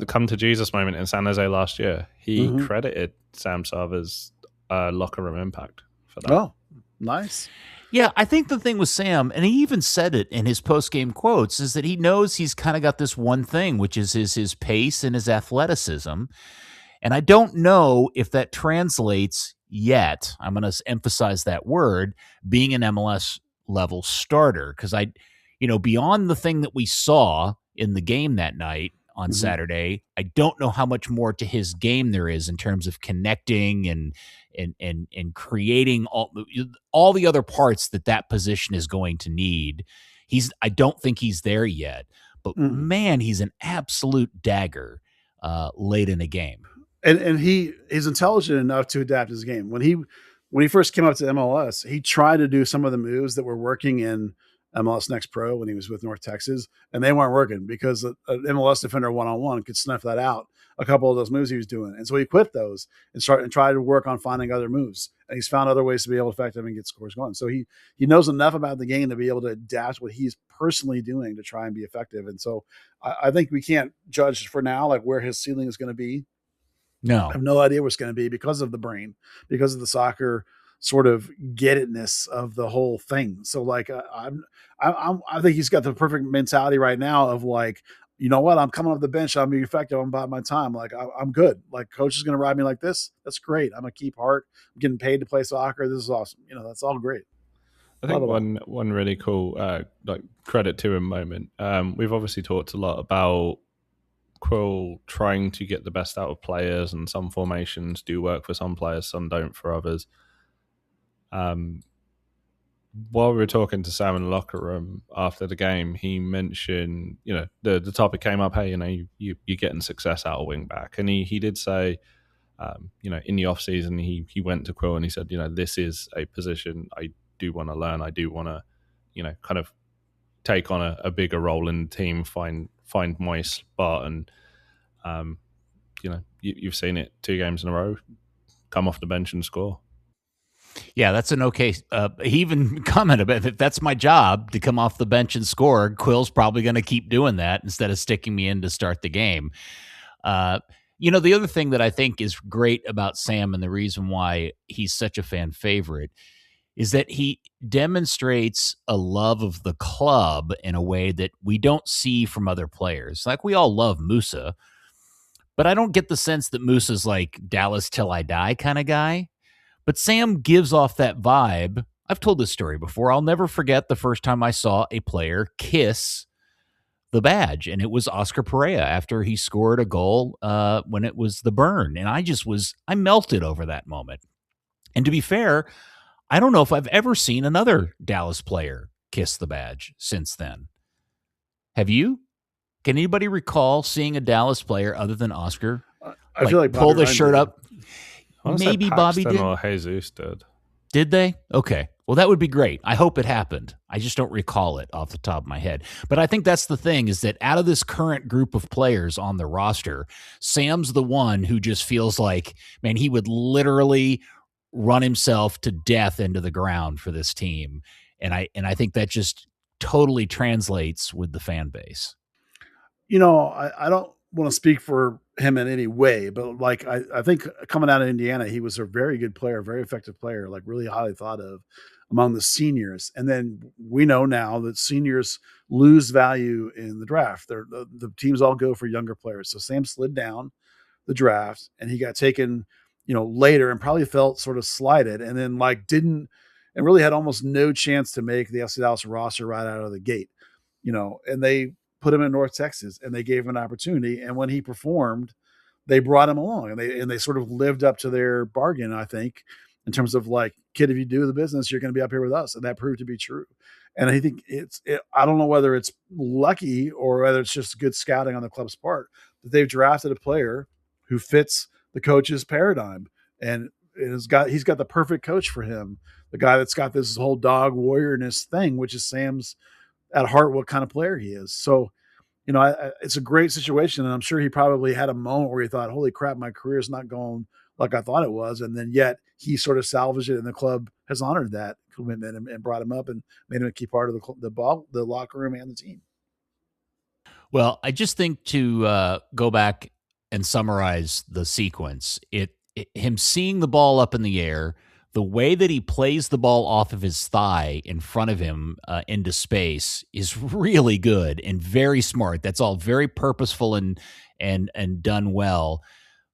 come to Jesus moment in San Jose last year? He credited Sam Sarver's locker room impact for that. Oh, nice. Yeah, I think the thing with Sam, and he even said it in his post-game quotes, is that he knows he's kind of got this one thing, which is his pace and his athleticism. And I don't know if that translates yet. I'm going to emphasize that word, being an MLS level starter, because beyond the thing that we saw in the game that night on Saturday, I don't know how much more to his game there is in terms of connecting and creating all the other parts that position is going to need. I don't think he's there yet, but man, he's an absolute dagger late in a game. and he's intelligent enough to adapt his game. When he first came up to MLS, he tried to do some of the moves that were working in MLS Next Pro when he was with North Texas, and they weren't working because an MLS defender one-on-one could snuff that out, a couple of those moves he was doing. And so he quit those and tried to work on finding other moves. And he's found other ways to be able to effective and get scores going. So he knows enough about the game to be able to adapt what he's personally doing to try and be effective. And so I think we can't judge for now like where his ceiling is going to be. No, I have no idea what's going to be because of the brain, because of the soccer sort of get itness of the whole thing. So like I think he's got the perfect mentality right now of like, you know what, I'm coming off the bench, I'm being effective, I'm about my time. Like I'm good. Like coach is going to ride me like this. That's great. I'm gonna keep heart. I'm getting paid to play soccer. This is awesome. That's all great. I think one really cool like credit to him moment. We've obviously talked a lot about Quill trying to get the best out of players, and some formations do work for some players, some don't for others. While we were talking to Sam in the locker room after the game, he mentioned, the topic came up, hey, you're getting success out of wing back. And he did say, in the off season, he went to Quill and he said, this is a position I do want to learn. I do want to, kind of take on a bigger role in the team, find my spot. And, you've seen it 2 games in a row, come off the bench and score. Yeah, that's an okay. He even commented about, if that's my job to come off the bench and score, Quill's probably going to keep doing that instead of sticking me in to start the game. The other thing that I think is great about Sam, and the reason why he's such a fan favorite, is that he demonstrates a love of the club in a way that we don't see from other players. Like, we all love Musa, but I don't get the sense that Musa's like Dallas till I die kind of guy. But Sam gives off that vibe. I've told this story before. I'll never forget the first time I saw a player kiss the badge, and it was Oscar Pereira after he scored a goal when it was the burn. And I melted over that moment. And to be fair, I don't know if I've ever seen another Dallas player kiss the badge since then. Have you? Can anybody recall seeing a Dallas player other than Oscar I feel like pull the shirt up? Maybe Bobby did. Or Jesus did. Did they? Okay. Well, that would be great. I hope it happened. I just don't recall it off the top of my head. But I think that's the thing, is that out of this current group of players on the roster, Sam's the one who just feels like, man, he would literally run himself to death into the ground for this team. And I think that just totally translates with the fan base. I don't want to speak for him in any way, but like I think coming out of Indiana, he was a very good player, very effective player, like really highly thought of among the seniors. And then we know now that seniors lose value in the draft. The teams all go for younger players. So Sam slid down the draft and he got taken, later, and probably felt sort of slighted, and then didn't, and really had almost no chance to make the FC Dallas roster right out of the gate, and they put him in North Texas and they gave him an opportunity. And when he performed, they brought him along, and they sort of lived up to their bargain, I think, in terms of like, kid, if you do the business, you're going to be up here with us. And that proved to be true. And I think I don't know whether it's lucky or whether it's just good scouting on the club's part that they've drafted a player who fits the coach's paradigm. And he's got the perfect coach for him. The guy that's got this whole dog warriorness thing, which is Sam's at heart, what kind of player he is. So, it's a great situation. And I'm sure he probably had a moment where he thought, holy crap, my career is not going like I thought it was. And then yet he sort of salvaged it, and the club has honored that commitment and brought him up and made him a key part of the locker room and the team. Well, I just think to go back and summarize the sequence, him seeing the ball up in the air, the way that he plays the ball off of his thigh in front of him into space is really good and very smart. That's all very purposeful and done well.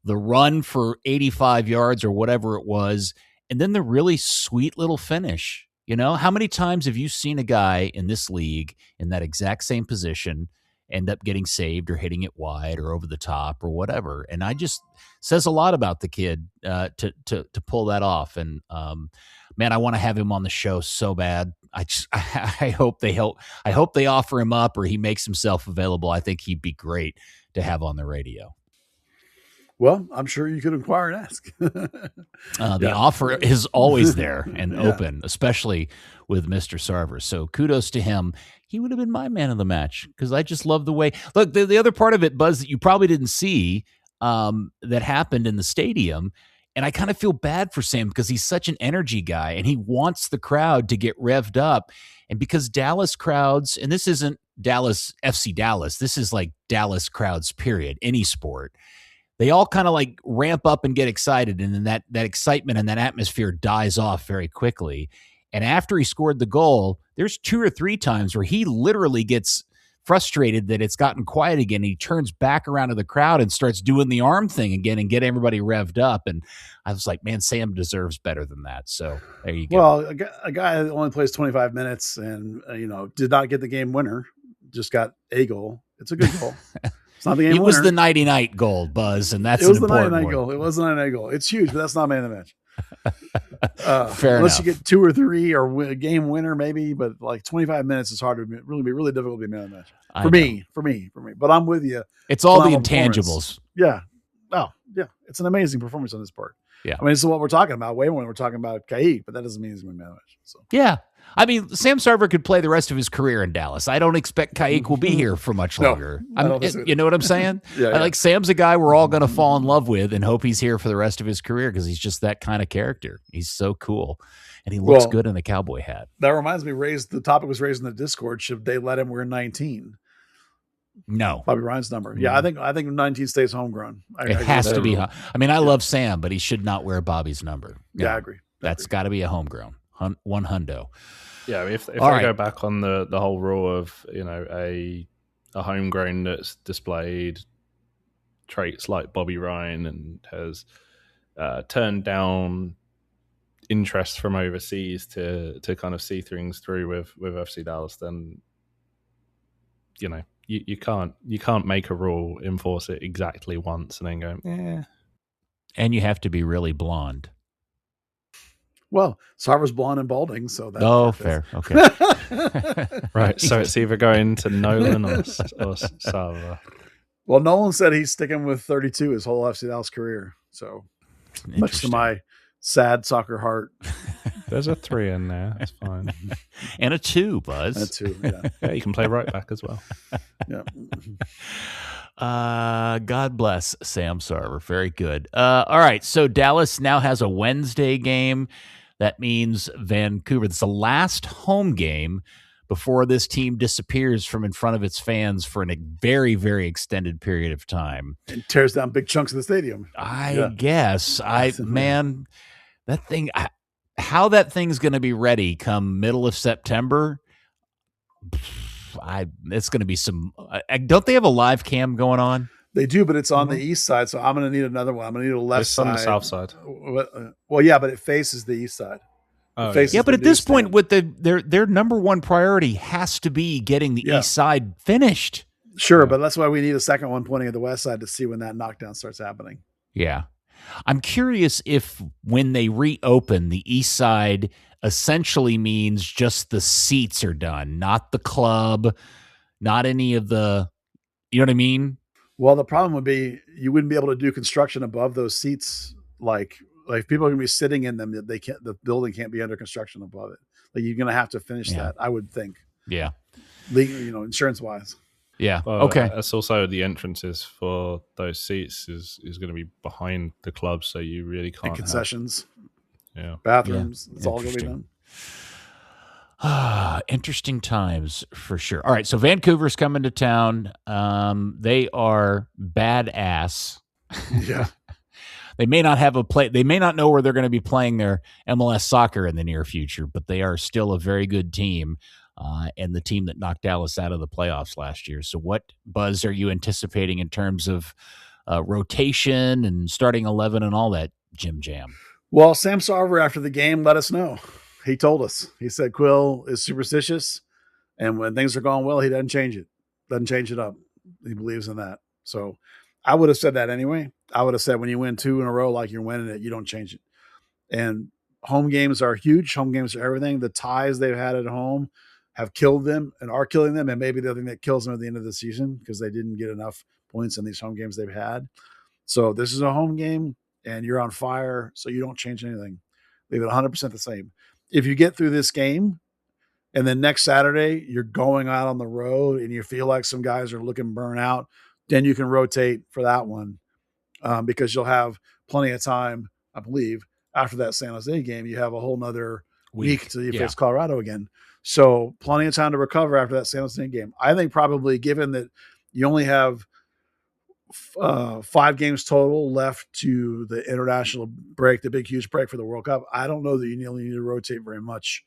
The run for 85 yards or whatever it was, and then the really sweet little finish. How many times have you seen a guy in this league in that exact same position end up getting saved or hitting it wide or over the top or whatever? And I just says a lot about the kid to pull that off. And man, I want to have him on the show so bad. I hope they help. I hope they offer him up or he makes himself available. I think he'd be great to have on the radio. Well, I'm sure you could inquire and ask. The offer is always there and open, especially with Mr. Sarver. So kudos to him. He would have been my man of the match because I just love the way. Look, the other part of it, Buzz, that you probably didn't see that happened in the stadium. And I kind of feel bad for Sam because he's such an energy guy and he wants the crowd to get revved up. And because Dallas crowds, and this isn't Dallas, FC Dallas, this is like Dallas crowds, period, any sport. They all kind of like ramp up and get excited. And then that excitement and that atmosphere dies off very quickly. And after he scored the goal, there's 2 or 3 times where he literally gets frustrated that it's gotten quiet again. He turns back around to the crowd and starts doing the arm thing again and get everybody revved up. And I was like, man, Sam deserves better than that. So there you go. Well, a guy that only plays 25 minutes and, did not get the game winner, just got a goal. It's a good goal. It's not the game winner. It was the nighty-night goal, Buzz, and that's it was an the important 99 one. goal. It was the 99 goal. It's huge, but that's not man of the match. Fair unless enough. you get 2 or 3 or a game winner, maybe, but like 25 minutes is hard to be really difficult to be man of the match for me. But I'm with you. It's all the Phenomenal intangibles. Yeah. Oh, yeah. It's an amazing performance on this part. Yeah. I mean, this is what we're talking about. Way more when we're talking about Kaick, but that doesn't mean he's going to be man of the match. So. Yeah. I mean, Sam Sarver could play the rest of his career in Dallas. I don't expect Kaick will be here for much longer. You know what I'm saying? Yeah. Like Sam's a guy we're all going to fall in love with and hope he's here for the rest of his career because he's just that kind of character. He's so cool. And he looks good in a cowboy hat. That reminds me, the topic was raised in the Discord. Should they let him wear 19? No. Bobby Ryan's number. Yeah, I think 19 stays homegrown. It has to be. I mean, I love Sam, but he should not wear Bobby's number. Yeah, I agree. That's got to be a homegrown. One hundo. Yeah, if they go back on the whole rule of a homegrown that's displayed traits like Bobby Ryan and has turned down interest from overseas to kind of see things through with FC Dallas, then you can't make a rule, enforce it exactly once, and then go And you have to be really blonde. Well, Sarver's blonde and balding, so that's fair. Okay. Right. So it's either going to Nolan or Sarver. Well, Nolan said he's sticking with 32 his whole FC Dallas career. So much to my sad soccer heart. There's a 3 in there. That's fine. And a 2, Buzz. A 2, yeah. Yeah, you can play right back as well. Yeah. God bless Sam Sarver. Very good. All right. So Dallas now has a Wednesday game. That means Vancouver. It's the last home game before this team disappears from in front of its fans for a very, very extended period of time. And tears down big chunks of the stadium. I guess. Man, that thing, how that thing's going to be ready come middle of September, it's going to be some. Don't they have a live cam going on? They do, but it's on the east side, so I'm going to need another one. I'm going to need a left side. On the south side. Well, yeah, but it faces the east side. But at this point, with their number one priority has to be getting the east side finished. Sure, but that's why we need a second one pointing at the west side to see when that knockdown starts happening. Yeah. I'm curious if when they reopen, the east side essentially means just the seats are done, not the club, not any of the, you know what I mean? Well, the problem would be you wouldn't be able to do construction above those seats. Like people are going to be sitting in them. The building can't be under construction above it. Like you're going to have to finish that, I would think. Yeah. Legal, insurance wise. Yeah. Okay. That's also the entrances for those seats is going to be behind the club, so you really can't. And concessions. Yeah. Bathrooms. It's all going to be done. Interesting times for sure. All right, so Vancouver's coming to town. They are badass. Yeah. They may not have they may not know where they're going to be playing their MLS soccer in the near future, but they are still a very good team, and the team that knocked Dallas out of the playoffs last year. So what, Buzz, are you anticipating in terms of rotation and starting 11 and all that Jim Jam? Well, Sam Sarver, after the game, let us know. He told us. He said Quill is superstitious, and when things are going well, he doesn't change it. Doesn't change it up. He believes in that. So I would have said that anyway. I would have said when you win 2 in a row like you're winning it, you don't change it. And home games are huge. Home games are everything. The ties they've had at home have killed them and are killing them, and maybe the thing that kills them at the end of the season because they didn't get enough points in these home games they've had. So this is a home game, and you're on fire, so you don't change anything. Leave it 100% the same. If you get through this game, and then next Saturday you're going out on the road, and you feel like some guys are looking burnt out, then you can rotate for that one, because you'll have plenty of time, I believe, after that San Jose game. You have a whole nother week till you face Colorado again. So plenty of time to recover after that San Jose game. I think probably, given that you only have 5 games total left to the international break, the big, huge break for the World Cup, I don't know that you need to rotate very much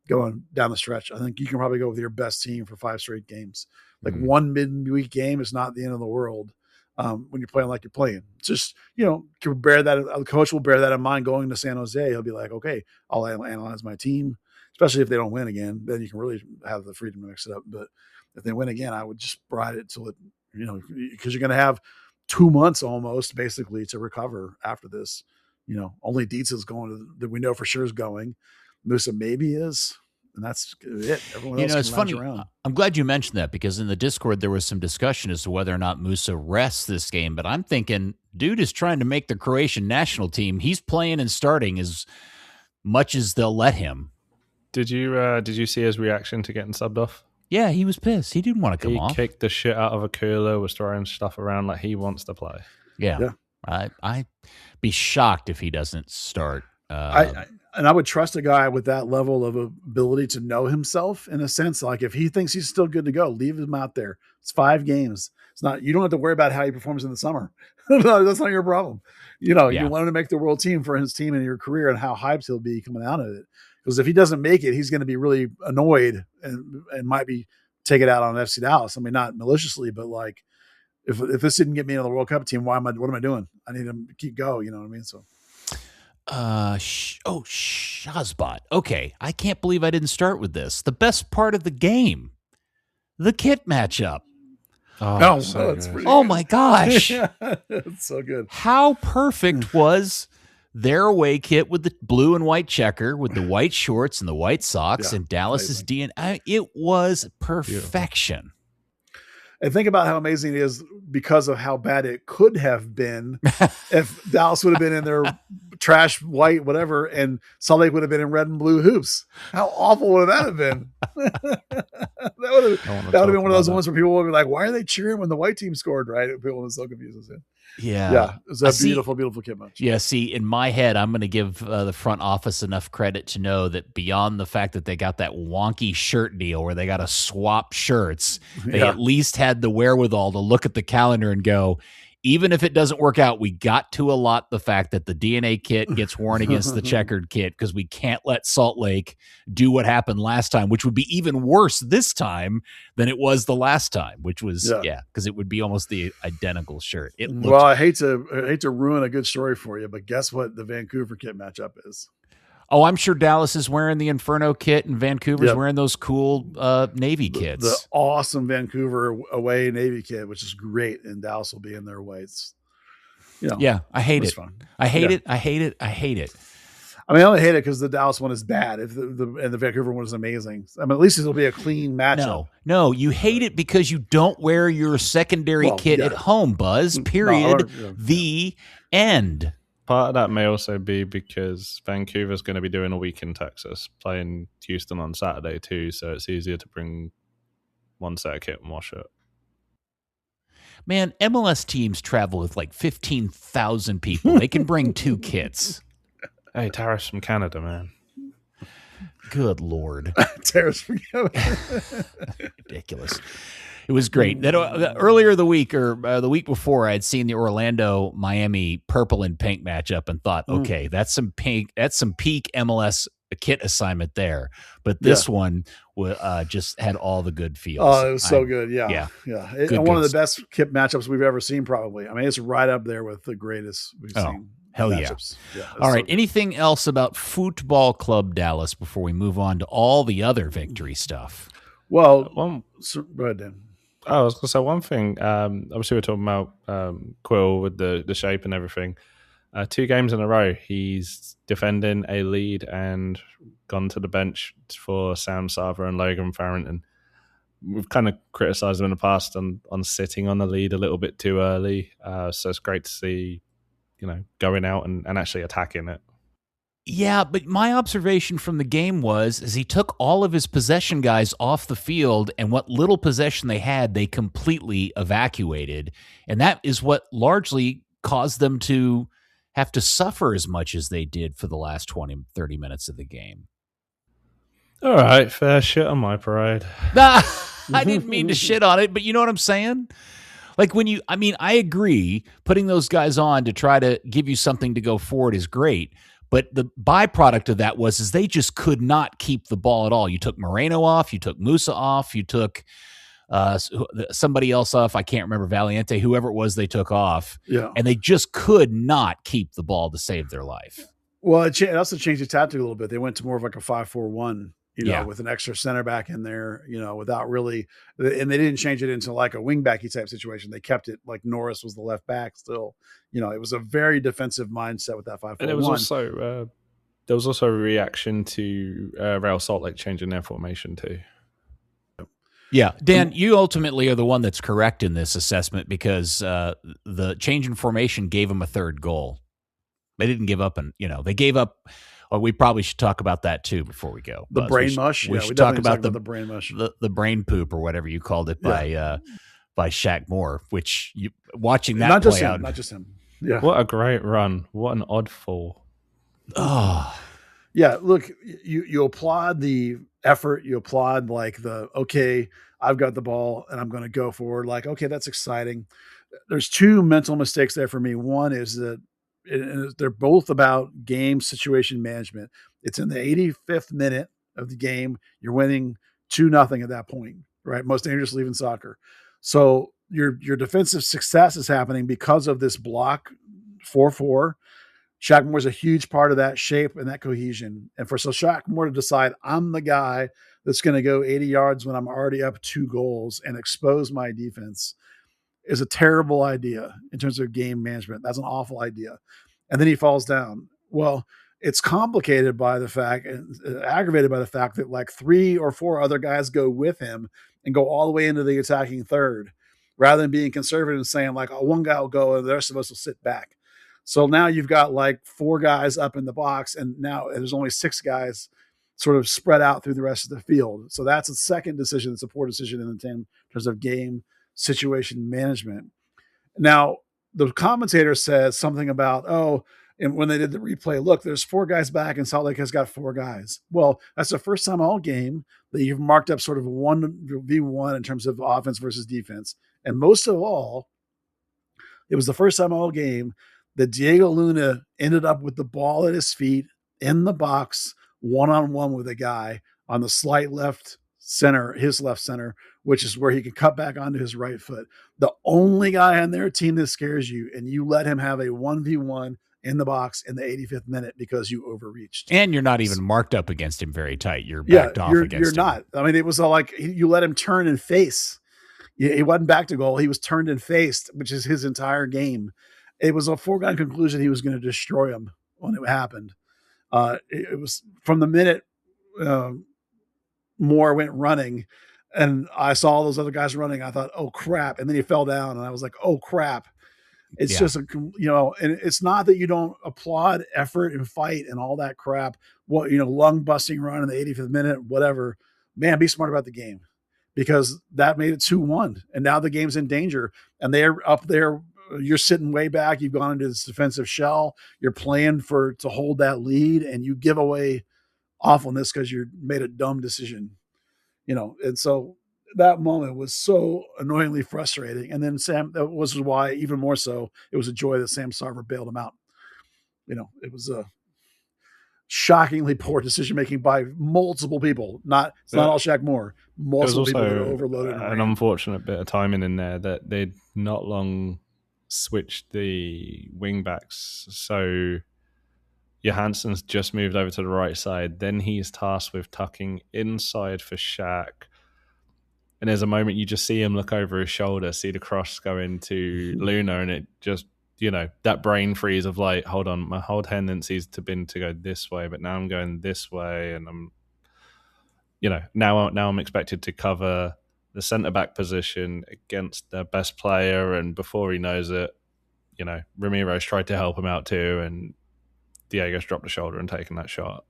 going down the stretch. I think you can probably go with your best team for 5 straight games. Like one midweek game is not the end of the world when you're playing like you're playing. It's just, can bear that. The coach will bear that in mind going to San Jose. He'll be like, okay, I'll analyze my team, especially if they don't win again. Then you can really have the freedom to mix it up. But if they win again, I would just ride it till it, because you're going to have 2 months almost basically to recover after this. Only Dietz is going that we know for sure is going. Musa maybe is, and that's it. Everyone else it's can funny. Around. I'm glad you mentioned that, because in the Discord there was some discussion as to whether or not Musa rests this game. But I'm thinking, dude is trying to make the Croatian national team. He's playing and starting as much as they'll let him. Did you see his reaction to getting subbed off? Yeah, he was pissed. He didn't want to come off. He kicked the shit out of a cooler, was throwing stuff around like he wants to play. Yeah. I'd be shocked if he doesn't start. And I would trust a guy with that level of ability to know himself, in a sense. Like, if he thinks he's still good to go, leave him out there. It's 5 games. It's not, you don't have to worry about how he performs in the summer. No, that's not your problem. You want him to make the world team for his team and your career, and how hyped he'll be coming out of it. Because if he doesn't make it, he's going to be really annoyed and might be take it out on FC Dallas. I mean, not maliciously, but like, if this didn't get me into the World Cup team, what am I doing? I need him to keep going. You know what I mean? So. Shazbot. Okay, I can't believe I didn't start with this. The best part of the game, the kit matchup. Oh my gosh. It's so good. How perfect was their away kit with the blue and white checker, with the white shorts and the white socks, and Dallas's DNA? It was perfection. Beautiful. And think about how amazing it is, because of how bad it could have been if Dallas would have been in their trash white whatever, and Salt Lake would have been in red and blue hoops. How awful would that have been? that would have been one of those ones where people would be like, why are they cheering when the white team scored, right? People would be so confused. Yeah. It was a beautiful, beautiful kit match. Yeah, see, in my head, I'm going to give the front office enough credit to know that beyond the fact that they got that wonky shirt deal where they got to swap shirts, they at least had the wherewithal to look at the calendar and go, even if it doesn't work out, we got to allot the fact that the DNA kit gets worn against the checkered kit, because we can't let Salt Lake do what happened last time, which would be even worse this time than it was the last time, which was, because it would be almost the identical shirt. Well, I hate to ruin a good story for you, but guess what the Vancouver kit matchup is? Oh, I'm sure Dallas is wearing the Inferno kit, and Vancouver's wearing those cool Navy kits. The awesome Vancouver away Navy kit, which is great, and Dallas will be in their whites. I hate it. Fun. I hate it. I hate it. I hate it. I mean, I only hate it because the Dallas one is bad, and the Vancouver one is amazing. I mean, at least it'll be a clean matchup. No, you hate it because you don't wear your secondary kit at home, Buzz. Period. The end. Part of that may also be because Vancouver's going to be doing a week in Texas, playing Houston on Saturday too, so it's easier to bring one set of kit and wash it. Man, MLS teams travel with like 15,000 people. They can bring 2 kits. Hey, tariffs from Canada, man. Good Lord. Tariffs from Canada. Ridiculous. It was great. That earlier the week, or the week before, I had seen the Orlando-Miami purple and pink matchup and thought, okay, that's some peak MLS kit assignment there. But this one just had all the good feels. Oh, it was so good. Yeah. One of the best kit matchups we've ever seen, probably. I mean, it's right up there with the greatest we've seen. Hell matchups. All right. Anything else about Football Club Dallas before we move on to all the other victory stuff? Well, go ahead, Dan. I was going to say one thing. Obviously, we're talking about Quill with the shape and everything. 2 games in a row, he's defending a lead and gone to the bench for Sam Sarver and Logan Farrington. we've kind of criticised them in the past on sitting on the lead a little bit too early. So it's great to see, going out and actually attacking it. Yeah, but my observation from the game was he took all of his possession guys off the field, and what little possession they had, they completely evacuated. And that is what largely caused them to have to suffer as much as they did for the last 20, 30 minutes of the game. All right, fair shit on my parade. I didn't mean to shit on it, but you know what I'm saying? Like I agree, putting those guys on to try to give you something to go forward is great. But the byproduct of that was they just could not keep the ball at all. You took Moreno off, you took Musa off, you took somebody else off. I can't remember, Valiente, whoever it was they took off. Yeah. And they just could not keep the ball to save their life. Well, it also changed the tactic a little bit. They went to more of like a 5-4-1, with an extra center back in there, without really, and they didn't change it into like a wing-backy type situation. They kept it like Norris was the left back still. It was a very defensive mindset with that 5-4-1. And it was also, there was also a reaction to Real Salt Lake changing their formation too. Yeah, Dan, you ultimately are the one that's correct in this assessment because the change in formation gave them a third goal. They didn't give up, they gave up. Well, we probably should talk about that too before we go. The brain mush. We should talk about the brain mush, the brain poop or whatever you called it by Shaq Moore. Which watching that not play just him, out, not just him. Yeah, what a great run! What an odd fall. Oh, yeah. Look, you applaud the effort. You applaud okay, I've got the ball and I'm going to go forward. Like, okay, that's exciting. There's two mental mistakes there for me. One is that. They're both about game situation management. It's in the 85th minute of the game. You're winning 2-0 at that point, right? Most dangerous league in soccer. So your defensive success is happening because of this block 4-4. Shaq Moore's a huge part of that shape and that cohesion. And for Shaq Moore to decide I'm the guy that's going to go 80 yards when I'm already up 2 goals and expose my defense is a terrible idea in terms of game management. That's an awful idea. And then he falls down. Well, it's complicated by the fact and aggravated by the fact that like 3 or 4 other guys go with him and go all the way into the attacking third rather than being conservative and saying like, one guy will go and the rest of us will sit back. So now you've got like 4 guys up in the box and now there's only 6 guys sort of spread out through the rest of the field. So that's a second decision. It's a poor decision in terms of game situation management. Now, the commentator says something about, and when they did the replay, look, there's 4 guys back and Salt Lake has got 4 guys. Well, that's the first time all game that you've marked up sort of 1v1 in terms of offense versus defense. And most of all, it was the first time all game that Diego Luna ended up with the ball at his feet in the box, one-on-one with a guy on the slight left center, his left center, which is where he can cut back onto his right foot. The only guy on their team that scares you, and you let him have a 1v1 in the box in the 85th minute because you overreached. And you're not even marked up against him very tight. You're backed off against him. You're not. I mean, it was like you let him turn and face. He wasn't back to goal. He was turned and faced, which is his entire game. It was a foregone conclusion he was going to destroy him when it happened. It was from the minute Moore went running and I saw all those other guys running. I thought, oh crap. And then he fell down and I was like, oh crap. It's just and it's not that you don't applaud effort and fight and all that crap. What, lung busting run in the 85th minute, whatever, man, be smart about the game because that made it 2-1 and now the game's in danger and they're up there. You're sitting way back. You've gone into this defensive shell. You're playing to hold that lead and you give away awfulness because you made a dumb decision, and so that moment was so annoyingly frustrating. And then that was why even more so, it was a joy that Sam Sarver bailed him out. It was a shockingly poor decision-making by multiple people. It's not all Shaq Moore. Multiple people that overloaded. An unfortunate bit of timing in there that they'd not long switched the wing backs. So Johansson's just moved over to the right side. Then he's tasked with tucking inside for Shaq. And there's a moment you just see him look over his shoulder, see the cross go into Luna, and it just, that brain freeze of like, hold on, my whole tendency has been to go this way, but now I'm going this way, and I'm, now I'm expected to cover the centre-back position against their best player, and before he knows it, Ramiro's tried to help him out too, and Diego's dropped the shoulder and taken that shot.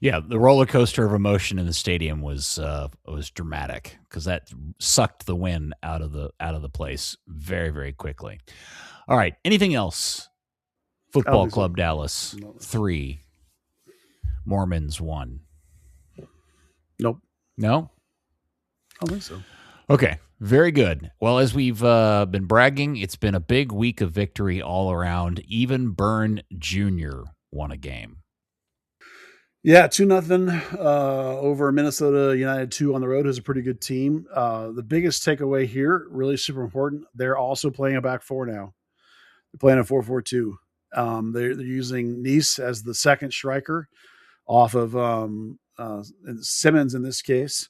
Yeah, the roller coaster of emotion in the stadium was dramatic because that sucked the wind out of the place very, very quickly. All right, anything else? Football Club Dallas 3, Mormons 1. Nope. No? I don't think so. Okay, very good. Well, as we've been bragging, it's been a big week of victory all around. Even Byrne Jr. won a game. Yeah, 2-0 over Minnesota United 2 on the road. Is a pretty good team. The biggest takeaway here, really super important, they're also playing a back four now. They're playing a 4-4-2. They're using Nys as the second striker off of Simmons in this case.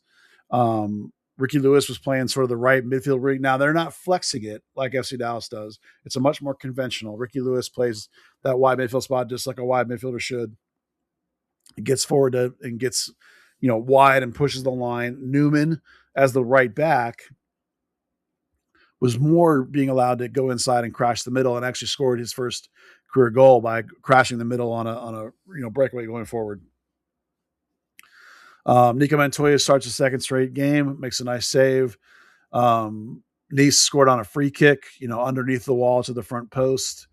Ricky Lewis was playing sort of the right midfield rig. Now, they're not flexing it like FC Dallas does. It's a much more conventional. Ricky Lewis plays that wide midfield spot just like a wide midfielder should. He gets forward and gets, wide and pushes the line. Newman, as the right back, was more being allowed to go inside and crash the middle, and actually scored his first career goal by crashing the middle on a breakaway going forward. Nico Montoya starts a second straight game, makes a nice save. Nys scored on a free kick, underneath the wall to the front post.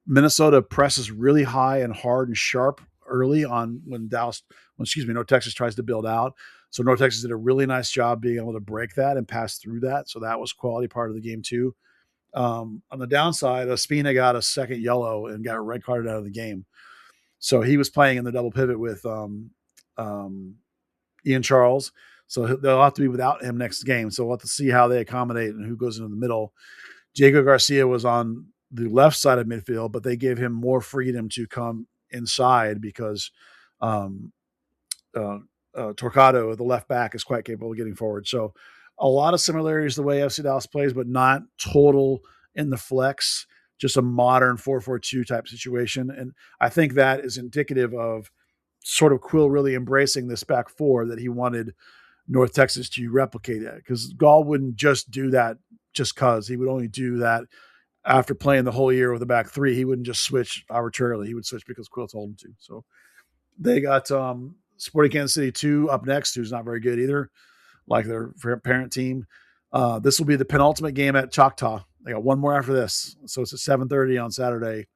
Minnesota presses really high and hard and sharp early on when North Texas tries to build out. So North Texas did a really nice job being able to break that and pass through that. So that was quality part of the game too. On the downside, Ospina got a second yellow and got red carded out of the game. So he was playing in the double pivot with Ian Charles. So they'll have to be without him next game. So we'll have to see how they accommodate and who goes into the middle. Diego Garcia was on the left side of midfield, but they gave him more freedom to come inside because Torcado, the left back, is quite capable of getting forward. So a lot of similarities to the way FC Dallas plays, but not total in the flex, just a modern 4-4-2 type situation. And I think that is indicative of sort of Quill really embracing this back four that he wanted North Texas to replicate it, because Gall wouldn't just do that just because. He would only do that after playing the whole year with a back three. He wouldn't just switch arbitrarily. He would switch because Quill told him to. So they got Sporting Kansas City 2 up next, who's not very good either, like their parent team. This will be the penultimate game at Choctaw. They got one more after this. So it's at 7:30 on Saturday.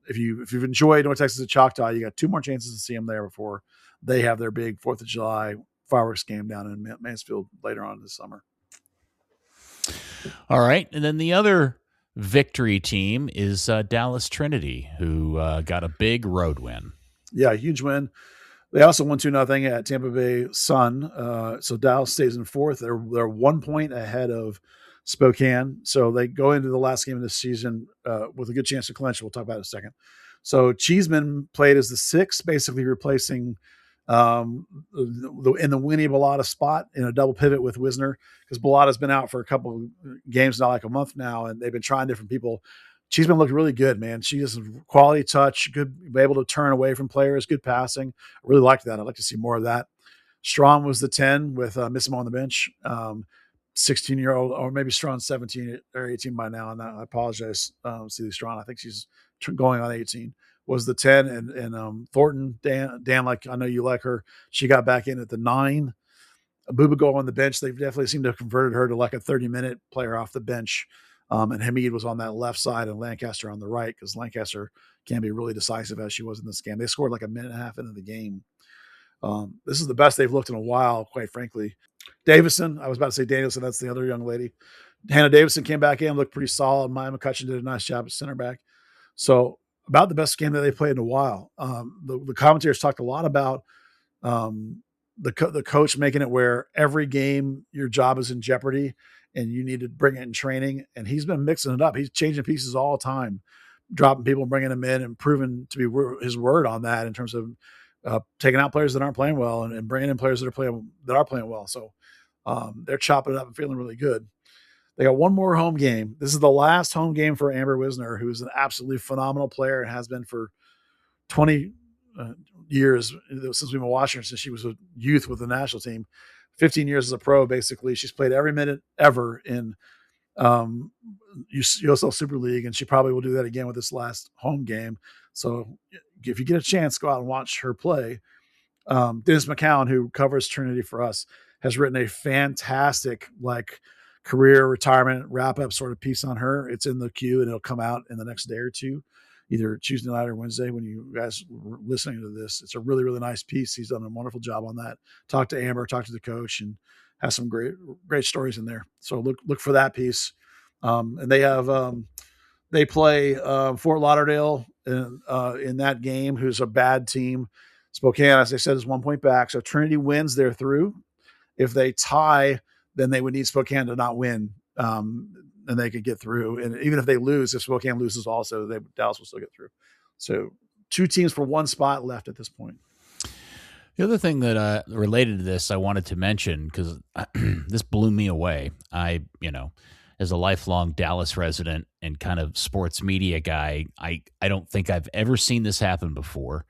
If you've enjoyed North Texas at Choctaw, you got 2 more chances to see them there before they have their big 4th of July fireworks game down in Mansfield later on this summer. All right. And then the other victory team is Dallas Trinity, who got a big road win. Yeah, huge win. They also won 2-0 at Tampa Bay Sun. So Dallas stays in 4th. They're 1 point ahead of Spokane. So they go into the last game of this season with a good chance to clinch. We'll talk about it in a second. So Cheeseman played as the 6th, basically replacing in the Winnie Bellata spot in a double pivot with Wisner, because Bellata's been out for a couple of games, not like a month now, and they've been trying different people. Cheeseman looked really good, man. She has quality touch, good, able to turn away from players, good passing. I really liked that. I'd like to see more of that. Strawn was the 10 with Missimo on the bench. 16-year-old, or maybe Strawn's 17 or 18 by now, and I apologize, Sealy Strawn. I think she's going on 18. Was the 10, and Thornton, Dan, like I know you like her. She got back in at the 9. Bubago on the bench. They definitely seem to have converted her to like a 30-minute player off the bench. And Hamid was on that left side and Lancaster on the right, because Lancaster can be really decisive as she was in this game. They scored like a minute and a half into the game. This is the best they've looked in a while, quite frankly. Davison, I was about to say Danielson, that's the other young lady. Hannah Davison came back in, looked pretty solid. Maya McCutcheon did a nice job at center back. So about the best game that they played in a while. The commentators talked a lot about the coach making it where every game your job is in jeopardy and you need to bring it in training. And he's been mixing it up. He's changing pieces all the time, dropping people, bringing them in, and proving to be his word on that in terms of taking out players that aren't playing well and bringing in players that are playing well. So they're chopping it up and feeling really good. They got one more home game. This is the last home game for Amber Wisner, who's an absolutely phenomenal player and has been for years since we've been watching her since she was a youth with the national team. 15 years as a pro, basically. She's played every minute ever in USL Super League, and she probably will do that again with this last home game. So if you get a chance, go out and watch her play. Dennis McCown, who covers Trinity for us, has written a fantastic career retirement wrap-up sort of piece on her. It's in the queue, and it'll come out in the next day or two, either Tuesday night or Wednesday when you guys are listening to this. It's a really, really nice piece. He's done a wonderful job on that. Talked to Amber, talked to the coach, and has some great stories in there. So look for that piece. And they have they play Fort Lauderdale in that game, who's a bad team. Spokane, as I said, is 1 point back. So Trinity wins, they're through. If they tie, then they would need Spokane to not win, and they could get through. And even if they lose, if Spokane loses also, Dallas will still get through. So 2 teams for 1 spot left at this point. The other thing that related to this I wanted to mention, because this blew me away. As a lifelong Dallas resident and kind of sports media guy, I don't think I've ever seen this happen before.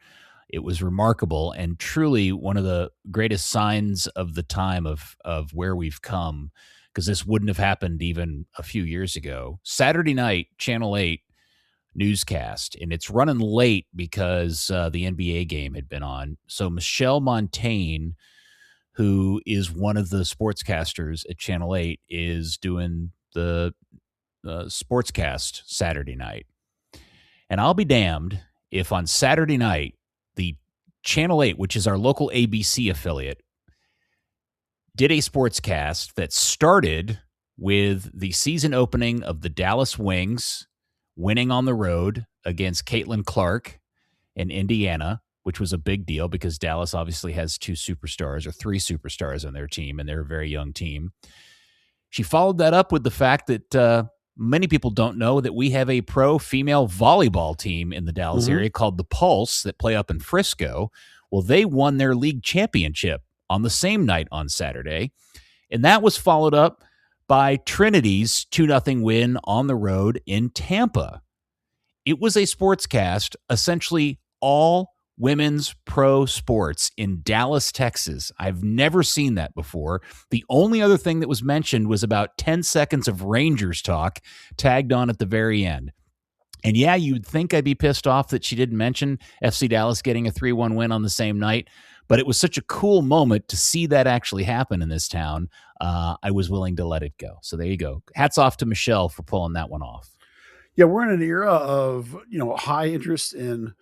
It was remarkable and truly one of the greatest signs of the time of where we've come, because this wouldn't have happened even a few years ago. Saturday night, Channel 8 newscast, and it's running late because the NBA game had been on. So Michelle Montaigne, who is one of the sportscasters at Channel 8, is doing the sportscast Saturday night. And I'll be damned if on Saturday night, the Channel 8, which is our local ABC affiliate, did a sportscast that started with the season opening of the Dallas Wings winning on the road against Caitlin Clark in Indiana, which was a big deal because Dallas obviously has 2 superstars or 3 superstars on their team, and they're a very young team. She followed that up with the fact that many people don't know that we have a pro female volleyball team in the Dallas area called the Pulse that play up in Frisco. Well, they won their league championship on the same night on Saturday, and that was followed up by Trinity's 2-0 win on the road in Tampa. It was a sportscast, essentially all women's pro sports in Dallas, Texas. I've never seen that before. The only other thing that was mentioned was about 10 seconds of Rangers talk tagged on at the very end. And yeah, you'd think I'd be pissed off that she didn't mention FC Dallas getting a 3-1 win on the same night, but it was such a cool moment to see that actually happen in this town. I was willing to let it go. So there you go. Hats off to Michelle for pulling that one off. Yeah, we're in an era of, high interest in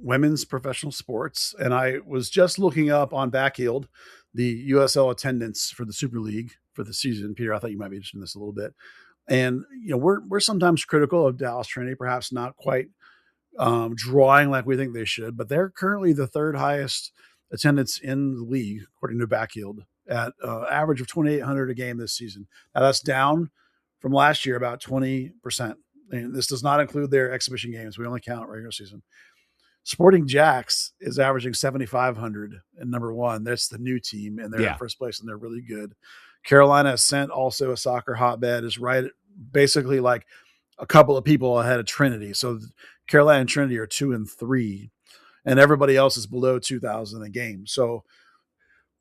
women's professional sports. And I was just looking up on Backfield the USL attendance for the Super League for the season. Peter, I thought you might be interested in this a little bit. And, we're sometimes critical of Dallas Trinity, perhaps not quite drawing like we think they should, but they're currently the 3rd highest attendance in the league, according to Backfield, at average of 2,800 a game this season. Now that's down from last year about 20%. And this does not include their exhibition games. We only count regular season. Sporting Jacks is averaging 7,500 in number 1. That's the new team, and they're in first place, and they're really good. Carolina Ascent, also a soccer hotbed, is right basically like a couple of people ahead of Trinity. So Carolina and Trinity are 2 and 3, and everybody else is below 2,000 a game. So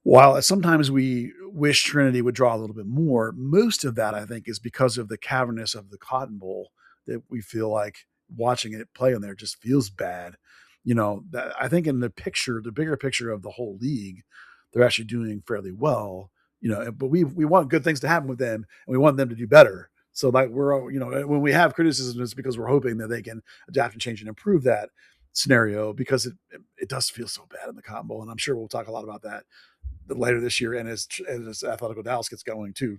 while sometimes we wish Trinity would draw a little bit more, most of that, I think, is because of the cavernous of the Cotton Bowl that we feel like watching it play in there just feels bad. That I think in the bigger picture of the whole league, they're actually doing fairly well, but we want good things to happen with them, and we want them to do better. So we're, when we have criticism, it's because we're hoping that they can adapt and change and improve that scenario, because it does feel so bad in the Cotton Bowl. And I'm sure we'll talk a lot about that later this year, and as Atletico Dallas gets going too.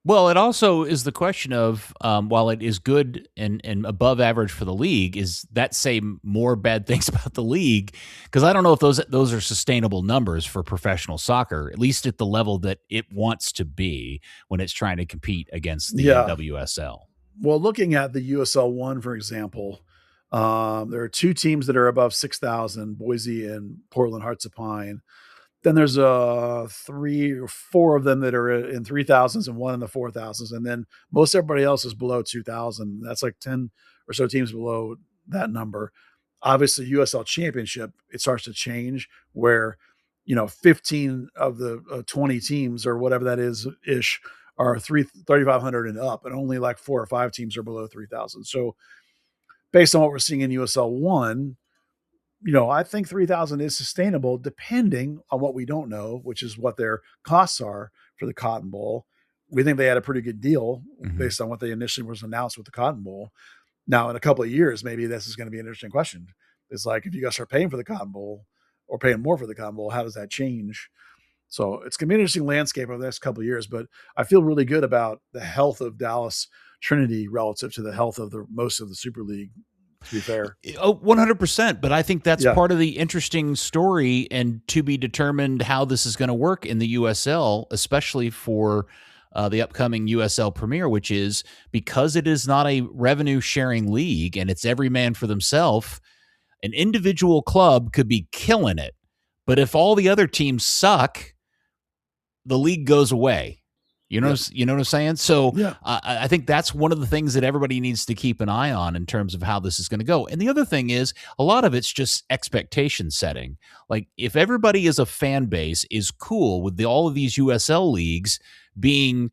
Well, it also is the question of, while it is good and above average for the league, is that say more bad things about the league? Because I don't know if those are sustainable numbers for professional soccer, at least at the level that it wants to be when it's trying to compete against the WSL. Well, looking at the USL 1, for example, there are 2 teams that are above 6,000, Boise and Portland Hearts of Pine. Then there's 3 or 4 of them that are in 3,000s and 1 in the 4,000s. And then most everybody else is below 2,000. That's like 10 or so teams below that number. obviously USL Championship, it starts to change where, 15 of the 20 teams or whatever that is ish are 3,500 and up, and only like 4 or 5 teams are below 3,000. So based on what we're seeing in USL 1, I think 3,000 is sustainable depending on what we don't know, which is what their costs are for the Cotton Bowl. We think they had a pretty good deal based on what they initially was announced with the Cotton Bowl. Now, in a couple of years, maybe this is going to be an interesting question. It's like, if you guys start paying for the Cotton Bowl or paying more for the Cotton Bowl, how does that change? So it's going to be an interesting landscape over the next couple of years, but I feel really good about the health of Dallas Trinity relative to the health of most of the Super League, to be fair. 100%. But I think that's part of the interesting story, and to be determined how this is going to work in the USL, especially for the upcoming USL Premier, which is because it is not a revenue sharing league and it's every man for themselves. An individual club could be killing it, but if all the other teams suck, the league goes away. You know what I'm saying? So I think that's one of the things that everybody needs to keep an eye on in terms of how this is going to go. And the other thing is, a lot of it's just expectation setting. Like, if everybody as a fan base is cool with all of these USL leagues being,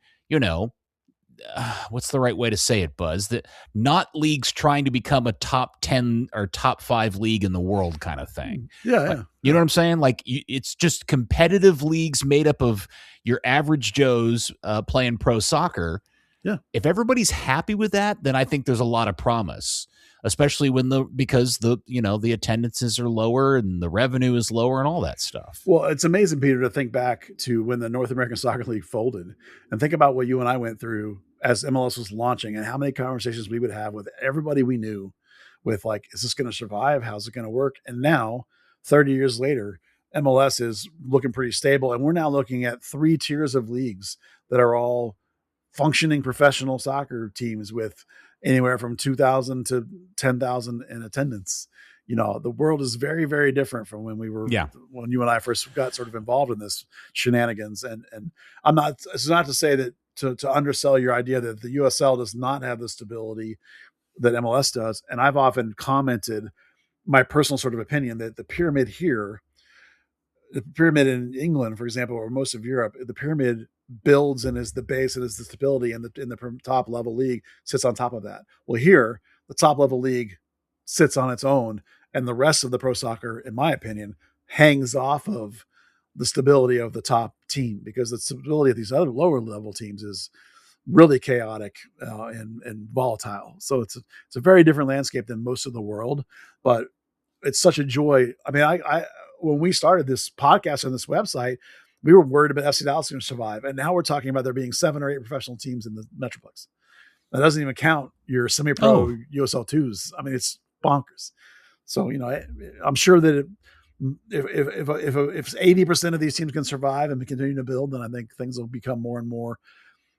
what's the right way to say it, Buzz? That not leagues trying to become a top 10 or top 5 league in the world kind of thing. You know what I'm saying? Like, it's just competitive leagues made up of your average Joes playing pro soccer. Yeah. If everybody's happy with that, then I think there's a lot of promise, especially because the attendances are lower and the revenue is lower and all that stuff. Well, it's amazing, Peter, to think back to when the North American Soccer League folded and think about what you and I went through as MLS was launching and how many conversations we would have with everybody we knew with, like, is this going to survive? How's it going to work? And now, 30 years later, MLS is looking pretty stable. And we're now looking at 3 tiers of leagues that are all functioning professional soccer teams with anywhere from 2,000 to 10,000 in attendance. The world is very, very different from when when you and I first got sort of involved in this shenanigans. And it's not to say that to undersell your idea that the USL does not have the stability that MLS does. And I've often commented my personal sort of opinion that the pyramid in England, for example, or most of Europe, the pyramid builds and is the base and is the stability, and in the top level league sits on top of that. Well, here, the top level league sits on its own, and the rest of the pro soccer, in my opinion, hangs off of the stability of the top team, because the stability of these other lower level teams is really chaotic and volatile. So it's a very different landscape than most of the world, but it's such a joy. I mean, I when we started this podcast and this website, we were worried about FC Dallas going to survive. And now we're talking about there being 7 or 8 professional teams in the Metroplex. That doesn't even count your semi-pro USL 2s. I mean, it's bonkers. So, I'm sure that if 80% of these teams can survive and continue to build, then I think things will become more and more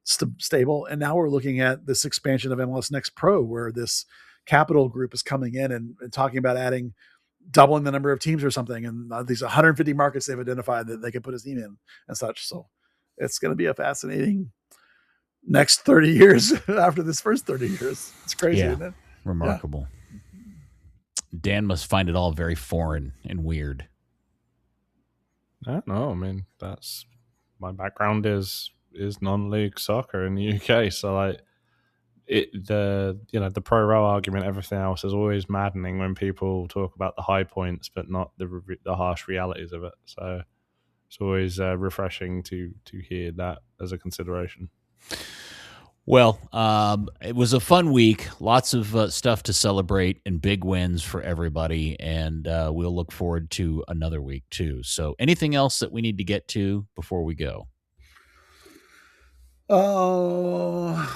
stable. And now we're looking at this expansion of MLS Next Pro, where this capital group is coming in and talking about doubling the number of teams or something. And these 150 markets they've identified that they can put his team in and such. So it's going to be a fascinating next 30 years after this first 30 years. It's crazy, isn't it? Remarkable. Yeah. Dan must find it all very foreign and weird. I don't know. I mean, that's my background is non-league soccer in the UK. So the pro row argument, everything else is always maddening when people talk about the high points, but not the harsh realities of it. So it's always refreshing to hear that as a consideration. Well, it was a fun week. Lots of stuff to celebrate and big wins for everybody. And we'll look forward to another week too. So anything else that we need to get to before we go? I'm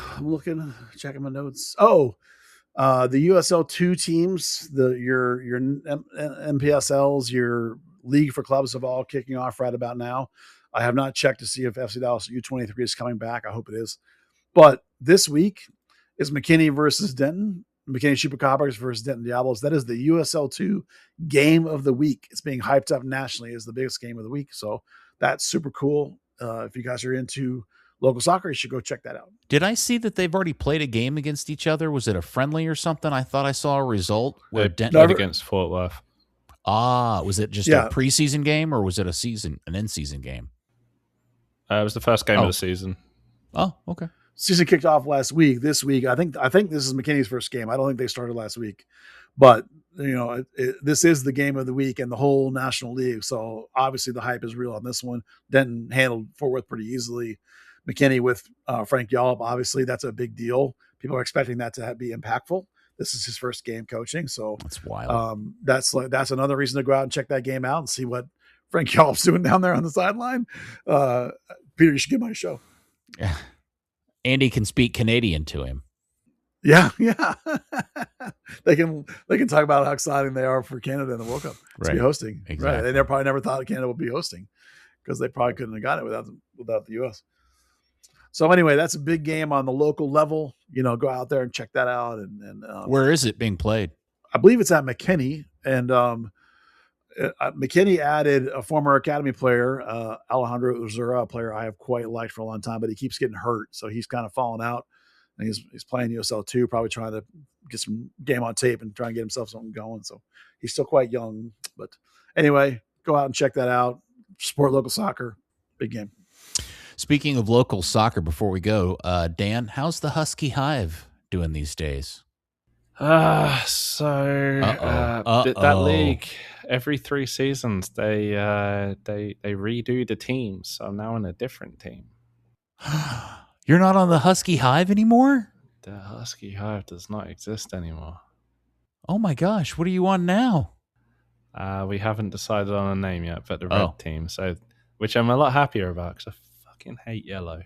checking my notes. The USL 2 teams, your MPSLs, your League for Clubs have all kicking off right about now. I have not checked to see if FC Dallas U23 is coming back. I hope it is. But this week is McKinney versus Denton, McKinney Chupacabras versus Denton Diablos. That is the USL 2 game of the week. It's being hyped up nationally as the biggest game of the week. So that's super cool. If you guys are into local soccer, you should go check that out. Did I see that they've already played a game against each other? Was it a friendly or something? I thought I saw a result where Played against Fort Worth. Was it just a preseason game or was it an in-season game? It was the first game of the season. Oh, okay. Season kicked off last week. This week, I think this is McKinney's first game. I don't think they started last week, but this is the game of the week in the whole National League. So obviously the hype is real on this one. Denton handled Fort Worth pretty easily. McKinney with Frank Yallop, obviously that's a big deal. People are expecting that to be impactful. This is his first game coaching, so that's wild. That's another reason to go out and check that game out and see what Frank Yallop's doing down there on the sideline. Peter, you should give my show. Yeah. Andy can speak Canadian to him. Yeah. They can talk about how exciting they are for Canada in the World Cup to be hosting. Exactly. Right. They probably never thought Canada would be hosting because they probably couldn't have got it without the U.S. So anyway, that's a big game on the local level. Go out there and check that out. And where is it being played? I believe it's at McKinney. And McKinney added a former academy player, Alejandro Uzura, a player I have quite liked for a long time, but he keeps getting hurt. So he's kind of fallen out. And he's playing USL 2, probably trying to get some game on tape and try and get himself something going. So he's still quite young. But anyway, go out and check that out. Support local soccer. Big game. Speaking of local soccer, before we go, Dan, how's the Husky Hive doing these days? That league, every 3 seasons, they redo the teams. So I'm now in a different team. You're not on the Husky Hive anymore? The Husky Hive does not exist anymore. Oh my gosh, what are you on now? We haven't decided on a name yet, but the red team. So, which I'm a lot happier about because I fucking hate yellow.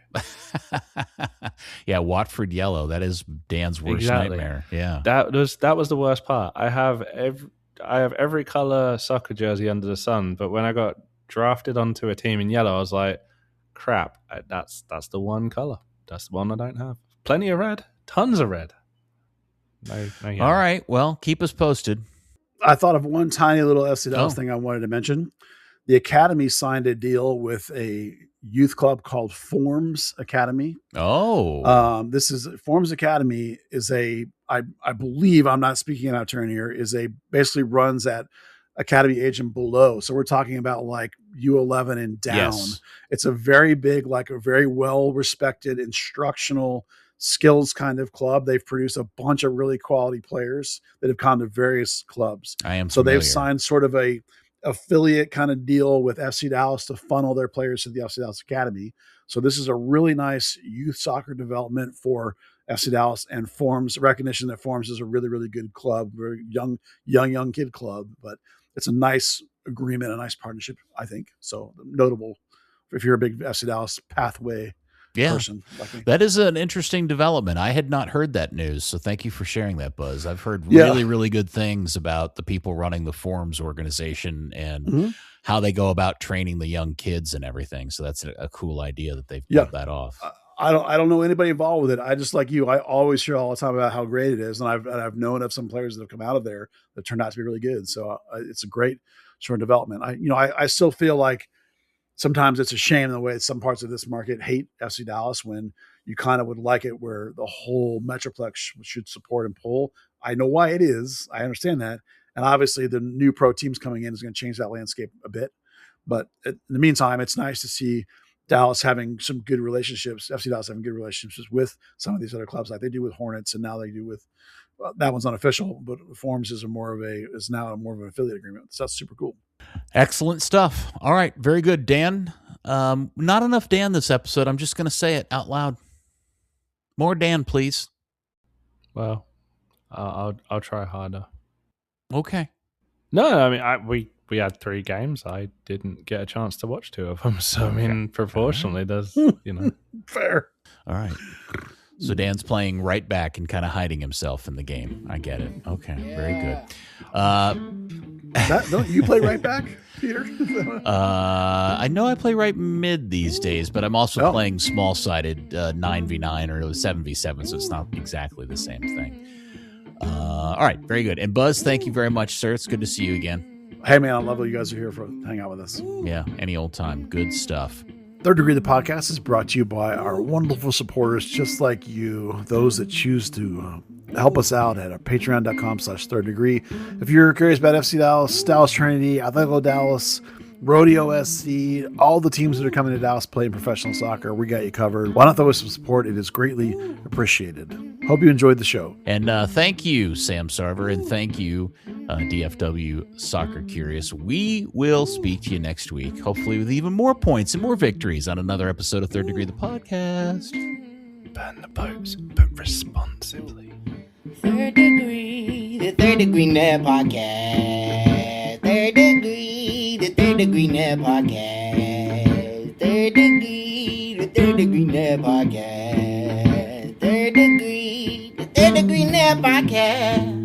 Yeah, Watford yellow. That is Dan's worst nightmare. Yeah, that was the worst part. I have every color soccer jersey under the sun, but when I got drafted onto a team in yellow, I was like, crap, that's the one color. That's the one I don't have. Plenty of red, tons of red. No yellow. All right, well, keep us posted. I thought of one tiny little FC Dallas thing I wanted to mention. The Academy signed a deal with a youth club called Forms Academy. This is Forms Academy is I believe, I'm not speaking out of turn here, basically runs at academy age and below. So we're talking about like U11 and down. Yes. It's a very big, like a very well-respected instructional skills kind of club. They've produced a bunch of really quality players that have come to various clubs. They've signed sort of a affiliate kind of deal with FC Dallas to funnel their players to the FC Dallas Academy. So this is a really nice youth soccer development for FC Dallas, and Forms recognition that Forms is a really, really good club, very young kid club, but it's a nice agreement, a nice partnership, I think. So notable if you're a big FC Dallas pathway person. Like me. That is an interesting development. I had not heard that news, so thank you for sharing that, Buzz. I've heard really, really good things about the people running the Forms organization and how they go about training the young kids and everything. So that's a cool idea that they've pulled that off. I don't know anybody involved with it. I just like you. I always hear all the time about how great it is, and I've known of some players that have come out of there that turned out to be really good. So it's a great sort of development. I still feel like sometimes it's a shame the way some parts of this market hate FC Dallas when you kind of would like it where the whole Metroplex should support and pull. I know why it is. I understand that, and obviously the new pro teams coming in is going to change that landscape a bit. But in the meantime, it's nice to see Dallas having some good relationships, FC Dallas having good relationships with some of these other clubs like they do with Hornets, and now they do with that one's unofficial, but Forms is now more of an affiliate agreement. So that's super cool. Excellent stuff. All right, very good, Dan. Not enough Dan this episode. I'm just going to say it out loud. More Dan, please. Well, I'll try harder. Okay. No, I mean we had 3 games. I didn't get a chance to watch 2 of them. So, I mean, proportionally, there's, Fair. All right. So Dan's playing right back and kind of hiding himself in the game. I get it. Okay, very good. Don't you play right back, Peter? I know I play right mid these days, but I'm also playing small-sided 9v9 or 7v7, so it's not exactly the same thing. All right, very good. And Buzz, thank you very much, sir. It's good to see you again. Hey, man, I love that you guys are here for hang out with us. Yeah, any old time. Good stuff. Third Degree, the podcast, is brought to you by our wonderful supporters, just like you, those that choose to help us out at our patreon.com/third degree. If you're curious about FC Dallas, Dallas Trinity, Atletico Dallas, Rodeo SC, all the teams that are coming to Dallas playing professional soccer, we got you covered. Why not throw us some support? It is greatly appreciated. Hope you enjoyed the show. And thank you, Sam Sarver, and thank you, DFW Soccer Curious. We will speak to you next week, hopefully with even more points and more victories on another episode of Third Degree, the podcast. Burn the boats, but responsibly. Third Degree, the Third Degree Net Podcast. Third Degree, the Third Degree Net Podcast. Third Degree, the Third Degree Net Podcast. Third Degree, the Third Degree Net Podcast.